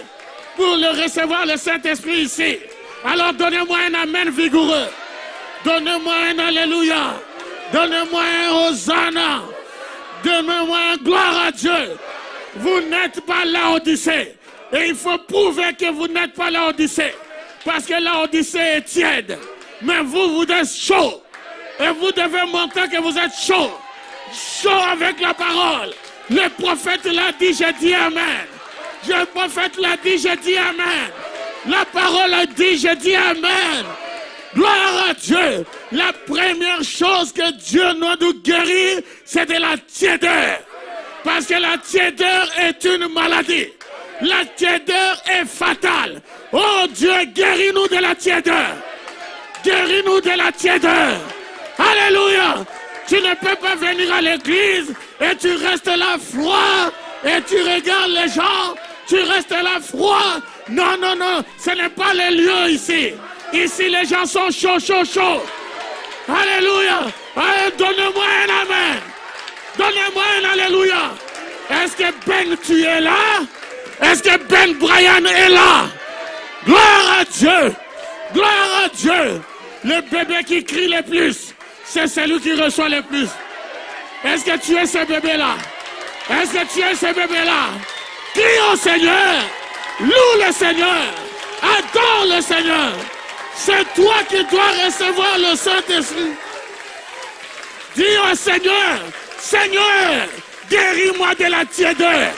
Pour le recevoir le Saint-Esprit ici. Alors donnez-moi un amen vigoureux. Donnez-moi un alléluia. Donnez-moi un Hosanna. Donnez-moi un gloire à Dieu. Vous n'êtes pas Laodicée. Et il faut prouver que vous n'êtes pas Laodicée. Parce que Laodicée est tiède. Mais vous êtes chaud. Et vous devez montrer que vous êtes chaud. chaud avec la parole. Le prophète l'a dit, j'ai dit amen. Le prophète l'a dit, j'ai dit amen. La parole a dit, j'ai dit amen. Gloire à Dieu. La première chose que Dieu doit nous guérir, c'est de la tiédeur. Parce que la tiédeur est une maladie. La tiédeur est fatale. Oh Dieu, guéris-nous de la tiédeur. Guéris-nous de la tiédeur. Alléluia. Tu ne peux pas venir à l'église et tu restes là froid et tu regardes les gens. Tu restes là froid. Non, non, non. Ce n'est pas le lieu ici. Ici, les gens sont chauds, chauds, chauds. Alléluia. Allez, donne-moi un amen. Donnez-moi un alléluia. Est-ce que Ben, tu es là? Est-ce que Ben Brian est là? Gloire à Dieu. Gloire à Dieu. Le bébé qui crie le plus, c'est celui qui reçoit le plus. Est-ce que tu es ce bébé-là? Est-ce que tu es ce bébé-là? Crie au Seigneur. Loue le Seigneur. Adore le Seigneur. C'est toi qui dois recevoir le Saint-Esprit. Dis au Seigneur, Seigneur, guéris-moi de la tiédeur.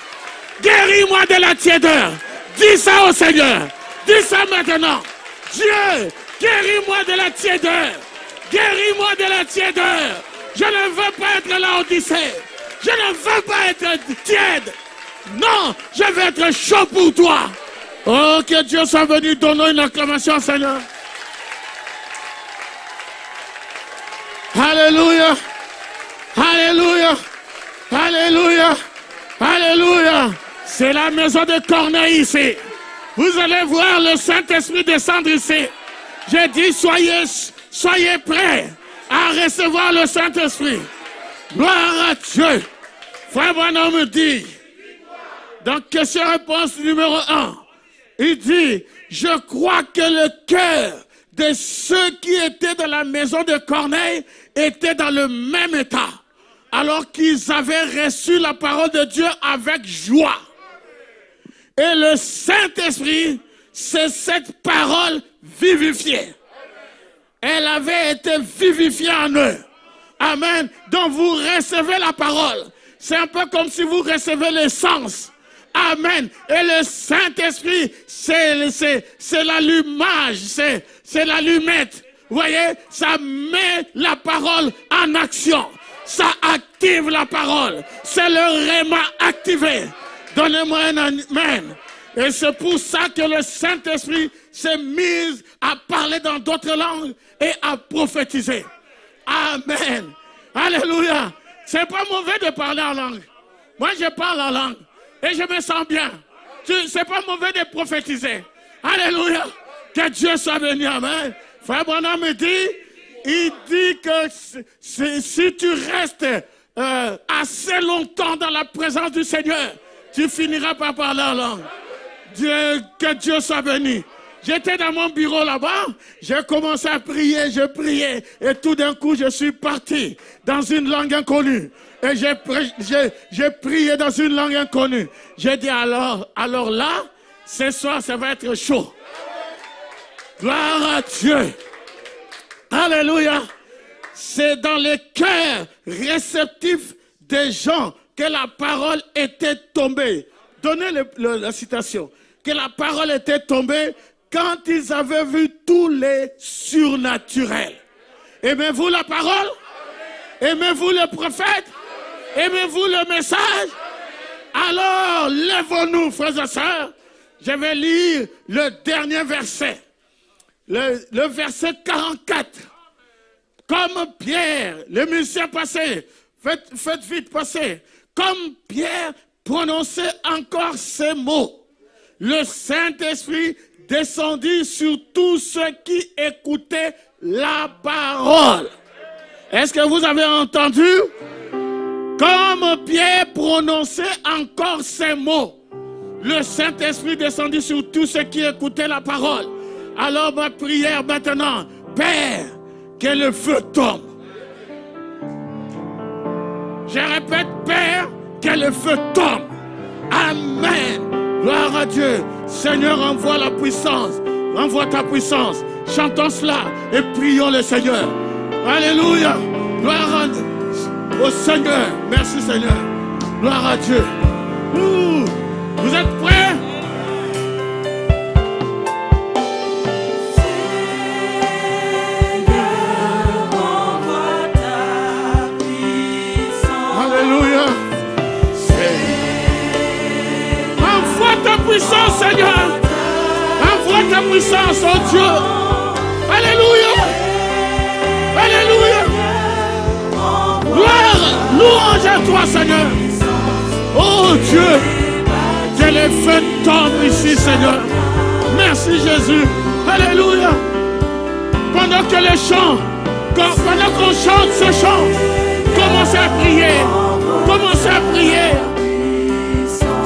Guéris-moi de la tiédeur. Dis ça au Seigneur. Dis ça maintenant. Dieu, guéris-moi de la tiédeur. Guéris-moi de la tiédeur. Je ne veux pas être Laodicée. Je ne veux pas être tiède. Non, je veux être chaud pour toi. Oh, que Dieu soit venu donner une acclamation, Seigneur. Alléluia. Alléluia. Alléluia. Alléluia. C'est la maison de Corneille ici. Vous allez voir le Saint-Esprit descendre ici. J'ai dit, soyez prêts à recevoir le Saint-Esprit. Gloire à Dieu. Frère Branham me dit, dans question-réponse numéro 1, il dit, je crois que le cœur de ceux qui étaient dans la maison de Corneille était dans le même état, alors qu'ils avaient reçu la parole de Dieu avec joie. Et le Saint-Esprit, c'est cette parole vivifiée. Elle avait été vivifiée en eux. Amen. Donc vous recevez la parole. C'est un peu comme si vous recevez l'essence. Amen. Et le Saint-Esprit, c'est l'allumage, c'est l'allumette. Vous voyez, ça met la parole en action. Ça active la parole. C'est le réma activé. Donnez-moi un amen. Et c'est pour ça que le Saint-Esprit s'est mis à parler dans d'autres langues et à prophétiser. Amen. Alléluia. C'est pas mauvais de parler en langue. Moi, je parle en langue. Et je me sens bien. C'est pas mauvais de prophétiser. Alléluia. Que Dieu soit béni. Amen. Frère Branham me dit, il dit que si tu restes assez longtemps dans la présence du Seigneur, tu finiras par parler en langue. Que Dieu soit béni. J'étais dans mon bureau là-bas, j'ai commencé à prier, je priais, et tout d'un coup, je suis parti dans une langue inconnue. Et j'ai prié dans une langue inconnue. J'ai dit alors là, ce soir, ça va être chaud. Gloire à Dieu. Alléluia. C'est dans les cœurs réceptifs des gens que la parole était tombée. Donnez la citation. Que la parole était tombée quand ils avaient vu tous les surnaturels. Aimez-vous la parole? Aimez-vous le prophète? Aimez-vous le message? Alors, lèvons-nous, frères et sœurs. Je vais lire le dernier verset. Le verset 44. Comme Pierre, le musicien passé, faites vite passer. Comme Pierre prononçait encore ces mots, le Saint-Esprit descendit sur tous ceux qui écoutaient la parole. Est-ce que vous avez entendu? Comme Pierre prononçait encore ces mots, le Saint-Esprit descendit sur tous ceux qui écoutaient la parole. Alors ma prière maintenant, Père, que le feu tombe. Je répète, Père, que le feu tombe. Amen. Gloire à Dieu. Seigneur, envoie la puissance. Envoie ta puissance. Chantons cela et prions le Seigneur. Alléluia. Gloire à Dieu. Oh Seigneur, merci Seigneur. Gloire à Dieu. Vous êtes prêts? Alléluia. Envoie ta puissance, Seigneur. Envoie ta puissance, oh Dieu. Alléluia. Alléluia. Gloire, louange à toi, Seigneur. Oh Dieu, que les feux tombent ici, Seigneur. Merci Jésus. Alléluia. Pendant que les chants, pendant qu'on chante ce chant, commencez à prier. Commencez à prier.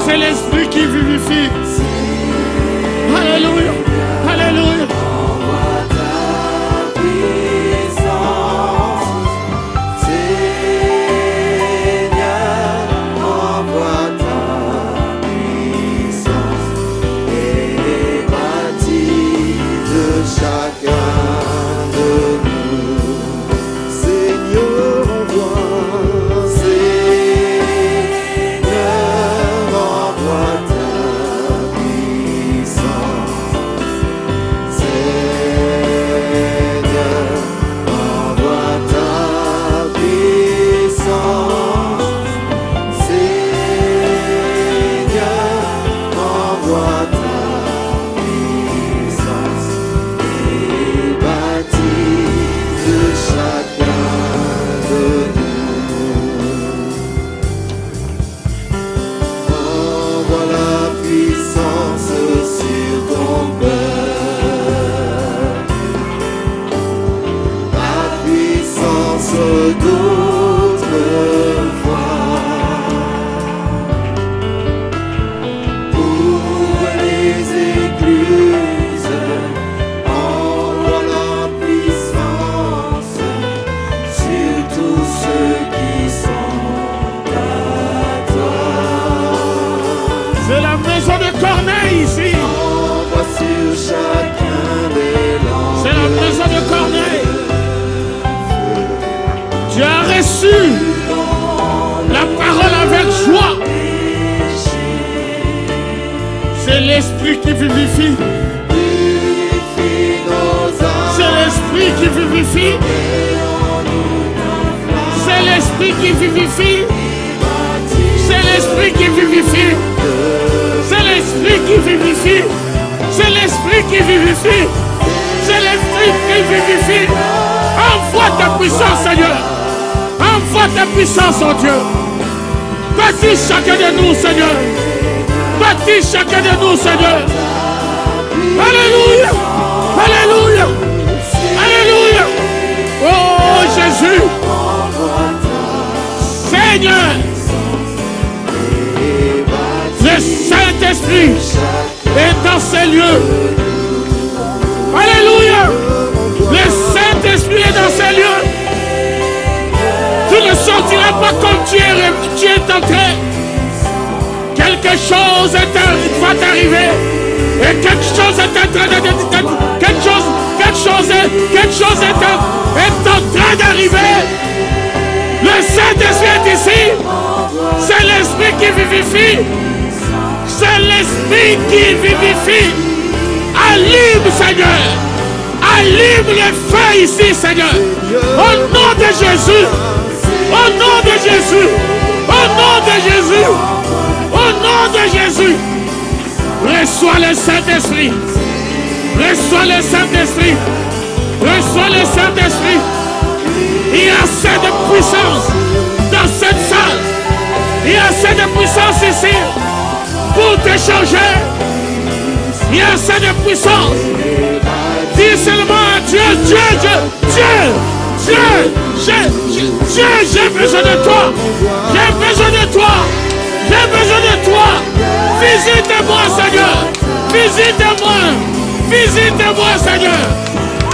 C'est l'Esprit qui vivifie. Alléluia. Alléluia. La parole avec joie. C'est l'Esprit qui vivifie. C'est l'Esprit qui vivifie. C'est l'Esprit qui vivifie. C'est l'Esprit qui vivifie. C'est l'Esprit qui vivifie. C'est l'Esprit qui vivifie. C'est l'Esprit qui vivifie. Envoie ta puissance, Seigneur. Envoie ta puissance, oh Dieu. Bâtis chacun de nous, Seigneur. Bâtis chacun de nous, Seigneur. Alléluia. Alléluia. Alléluia. Oh Jésus. Seigneur. Le Saint-Esprit est dans ces lieux. Alléluia. Le Saint-Esprit est dans ces lieux. Tu ne sortiras pas comme tu es entré. Quelque chose va t'arriver. Et quelque chose est en train d'arriver. Le Saint-Esprit est ici. C'est l'Esprit qui vivifie. C'est l'Esprit qui vivifie. Allume, Seigneur. Allume les feux ici, Seigneur. Au nom de Jésus. Au nom de Jésus. Au nom de Jésus. Au nom de Jésus. Reçois le Saint-Esprit. Reçois le Saint-Esprit. Reçois le Saint-Esprit. Il y a assez de puissance dans cette salle. Il y a assez de puissance ici pour te changer. Il y a assez de puissance. Dis seulement à Dieu, j'ai besoin de toi. J'ai besoin de toi. J'ai besoin de toi. Visite-moi, Seigneur. Visite-moi. Visite-moi, Seigneur.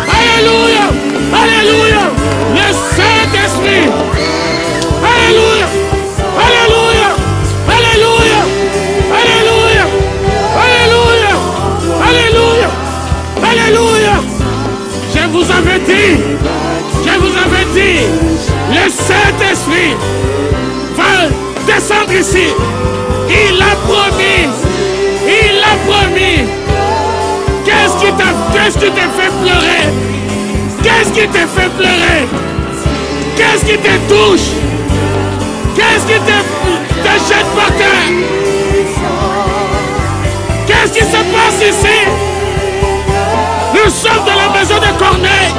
Alléluia. Alléluia. Le Saint-Esprit. Alléluia. Alléluia. Alléluia. Alléluia. Alléluia. Alléluia. Alléluia. Je vous avais dit, le Saint-Esprit ici. Il a promis. Il a promis. Qu'est-ce qui t'a fait pleurer? Qu'est-ce qui t'a fait pleurer? Qu'est-ce qui te touche? Qu'est-ce qui te jette par terre? Qu'est-ce qui se passe ici? Nous sommes dans la maison de Corneille.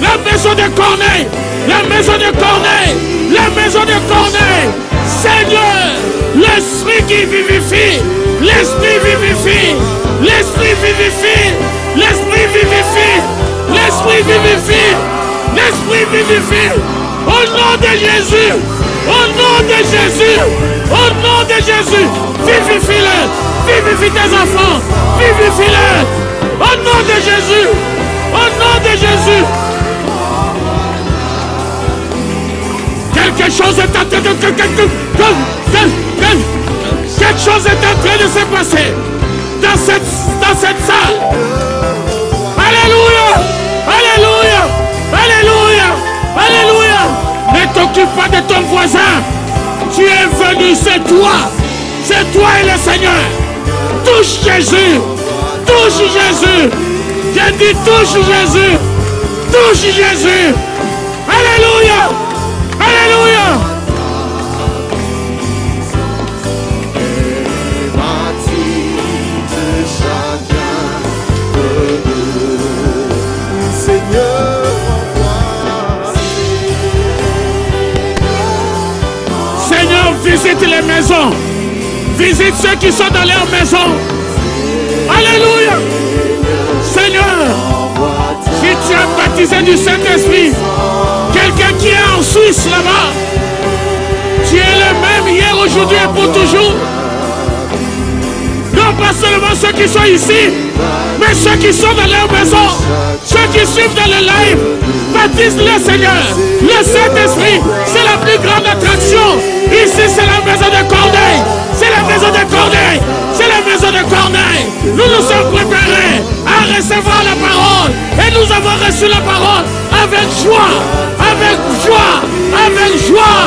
La maison de Corneille. La maison de Corneille. La maison de Corneille. Seigneur, l'esprit qui vivifie. L'esprit vivifie. L'esprit vivifie. L'esprit vivifie. L'esprit vivifie. L'esprit vivifie. Au nom de Jésus. Au nom de Jésus. Au nom de Jésus. Vivifie-le. Vivifie tes enfants. Vivifie-le. Au nom de Jésus. Au nom de Jésus. Quelque chose est en train de... Quelque chose est en train de se passer dans cette salle. Alléluia. Alléluia. Alléluia. Alléluia. Ne t'occupe pas de ton voisin. Tu es venu, c'est toi. C'est toi et le Seigneur. Touche Jésus. Touche Jésus. J'ai dit touche Jésus. Touche Jésus. Alléluia. Alléluia. Seigneur, visite les maisons. Visite ceux qui sont dans leur maison. Alléluia. Seigneur, si tu as baptisé du Saint-Esprit quelqu'un qui est en Suisse là-bas, tu es le même hier, aujourd'hui et pour toujours. Non pas seulement ceux qui sont ici, mais ceux qui sont dans leur maison, ceux qui suivent dans le live. Baptise-le, Seigneur. Le Saint-Esprit, c'est la plus grande attraction. Ici, c'est la maison de Corneille. C'est la maison de Corneille. C'est la maison de Corneille. Nous nous sommes préparés à recevoir la parole. Et nous avons reçu la parole avec joie. Avec joie. Avec joie.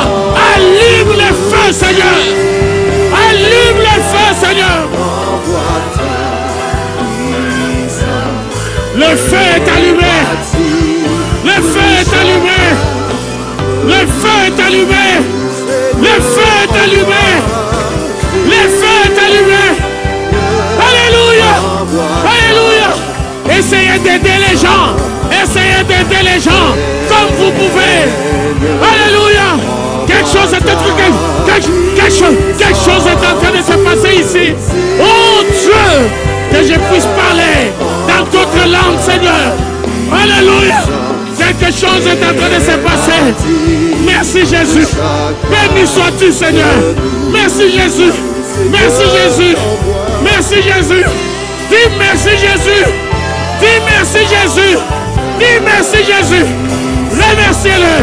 Allume le feu, Seigneur. Allume le feu, Seigneur. Le feu est allumé. Le feu est allumé. Le feu est allumé. Le feu est allumé. Le feu est allumé. Alléluia. Alléluia. Essayez d'aider les gens. Essayez d'aider les gens comme vous pouvez. Alléluia. Quelque chose est en train de se passer ici. Oh Dieu, que je puisse parler dans d'autres langues, Seigneur. Alléluia. Quelque chose est en train de se passer. Merci Jésus. Béni sois-tu, Seigneur. Merci Jésus. Merci Jésus. Merci Jésus. Dis merci Jésus. Dis merci Jésus. Dis merci Jésus. Remerciez-le.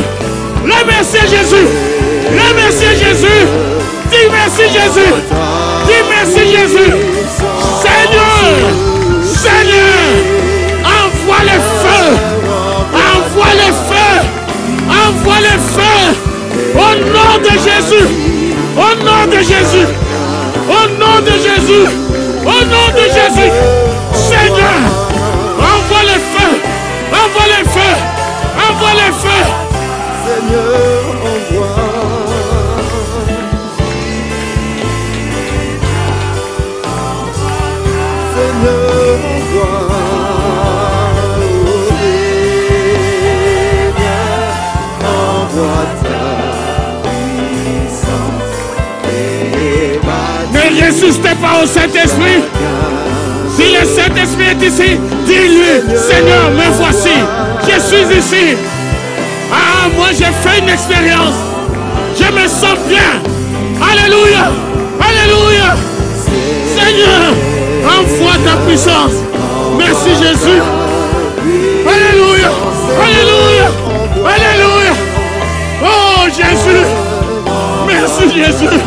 Remerciez Jésus. Remerciez Jésus. Dis merci Jésus. Dis merci Jésus. Seigneur. Seigneur. Envoie le feu. Envoie le feu. Envoie le feu. Au nom de Jésus. Au nom de Jésus. Au nom de Jésus. Au nom de Jésus. Seigneur. Envoie le feu. Envoie le feu. Envoie le feu. Seigneur, envoie. Seigneur, envoie. Ne résistez pas au Saint-Esprit. Si le Saint-Esprit est ici, dis-lui, Seigneur, me voici. Je suis ici. Ah, moi j'ai fait une expérience. Je me sens bien. Alléluia. Alléluia. Seigneur, envoie ta puissance. Merci Jésus. Alléluia. Alléluia. Alléluia. Oh Jésus. Merci Jésus.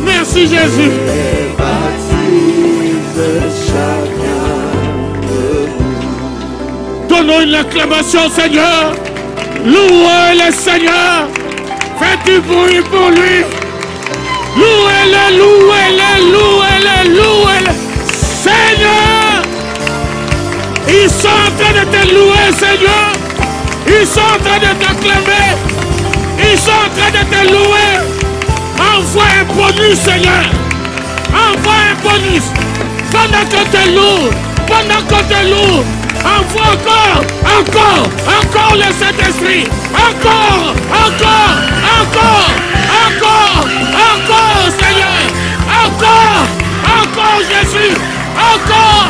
Merci Jésus. Donnons une acclamation, Seigneur. Louez le Seigneur. Faites du bruit pour lui. Louez-le, louez-le, louez-le, louez-le. Seigneur, ils sont en train de te louer, Seigneur. Ils sont en train de t'acclamer. Ils sont en train de te louer. Envoie un bonus, Seigneur. Envoie un bonus. Pendant que tu loues, pendant que tu loues, envoie encore le Saint-Esprit. Encore, Seigneur. Encore, Jésus. Encore.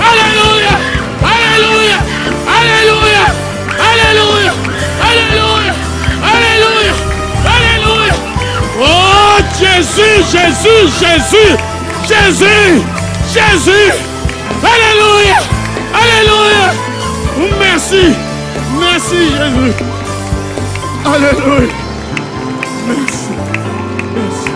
Alléluia, alléluia, alléluia, alléluia, alléluia, alléluia, alléluia. Oh Jésus, Jésus, Jésus, Jésus, Jésus. Alléluia, alléluia. Merci, merci Jésus. Alléluia. Merci, merci.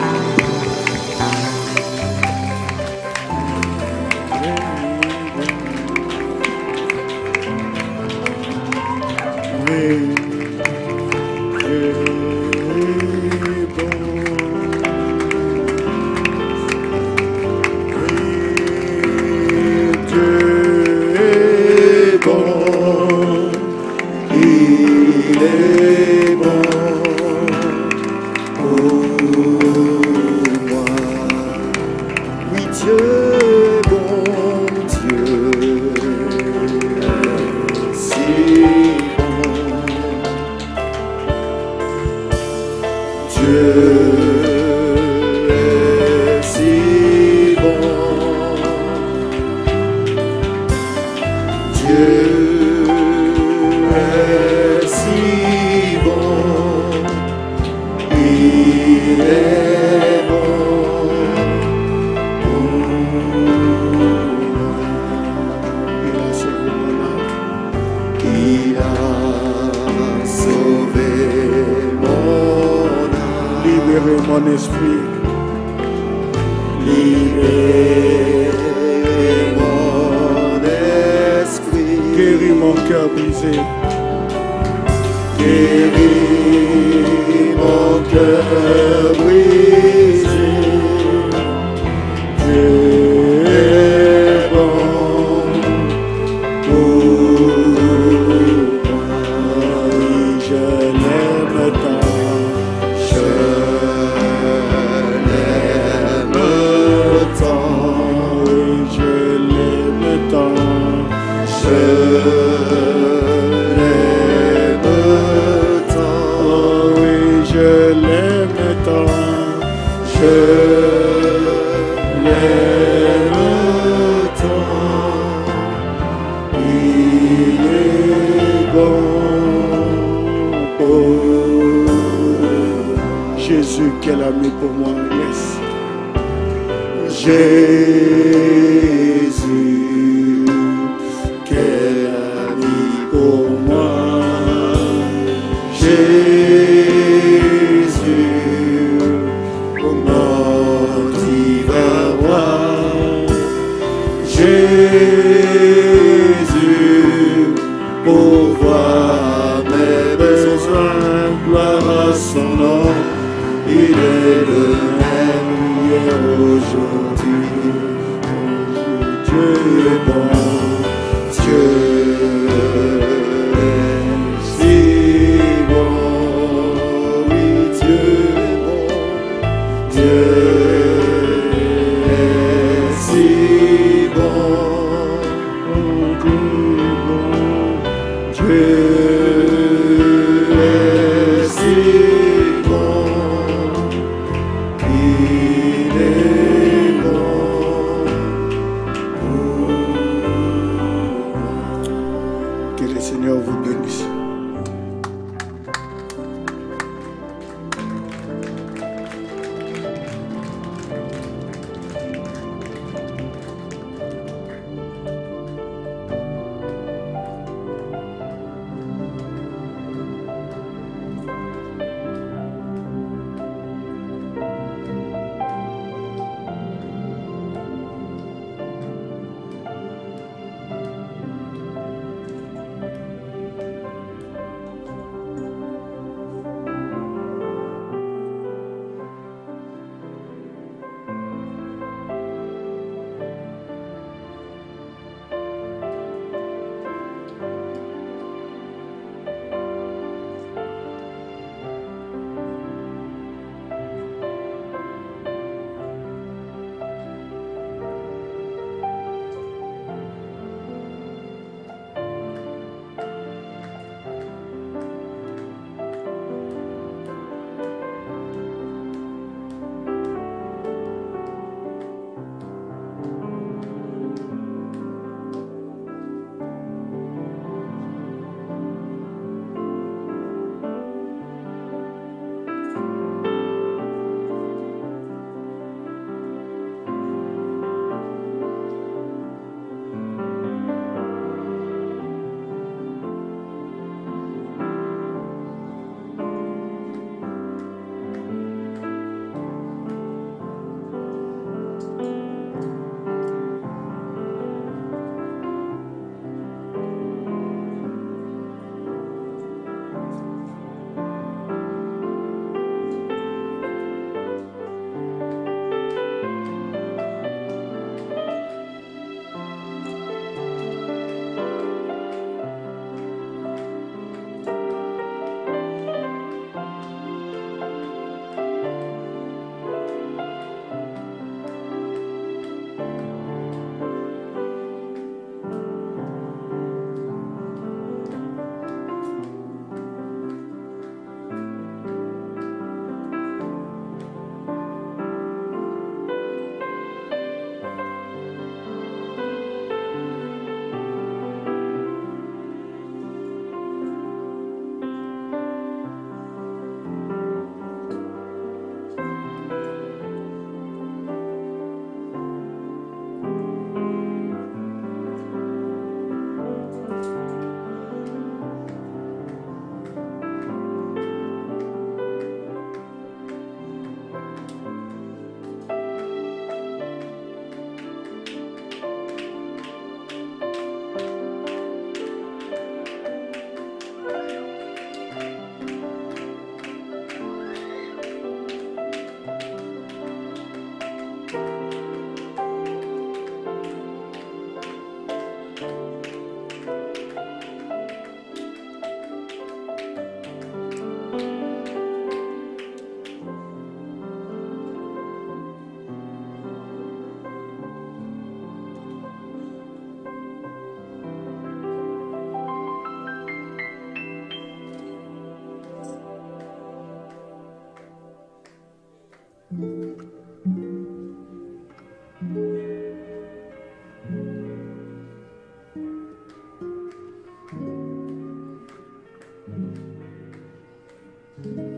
Amen.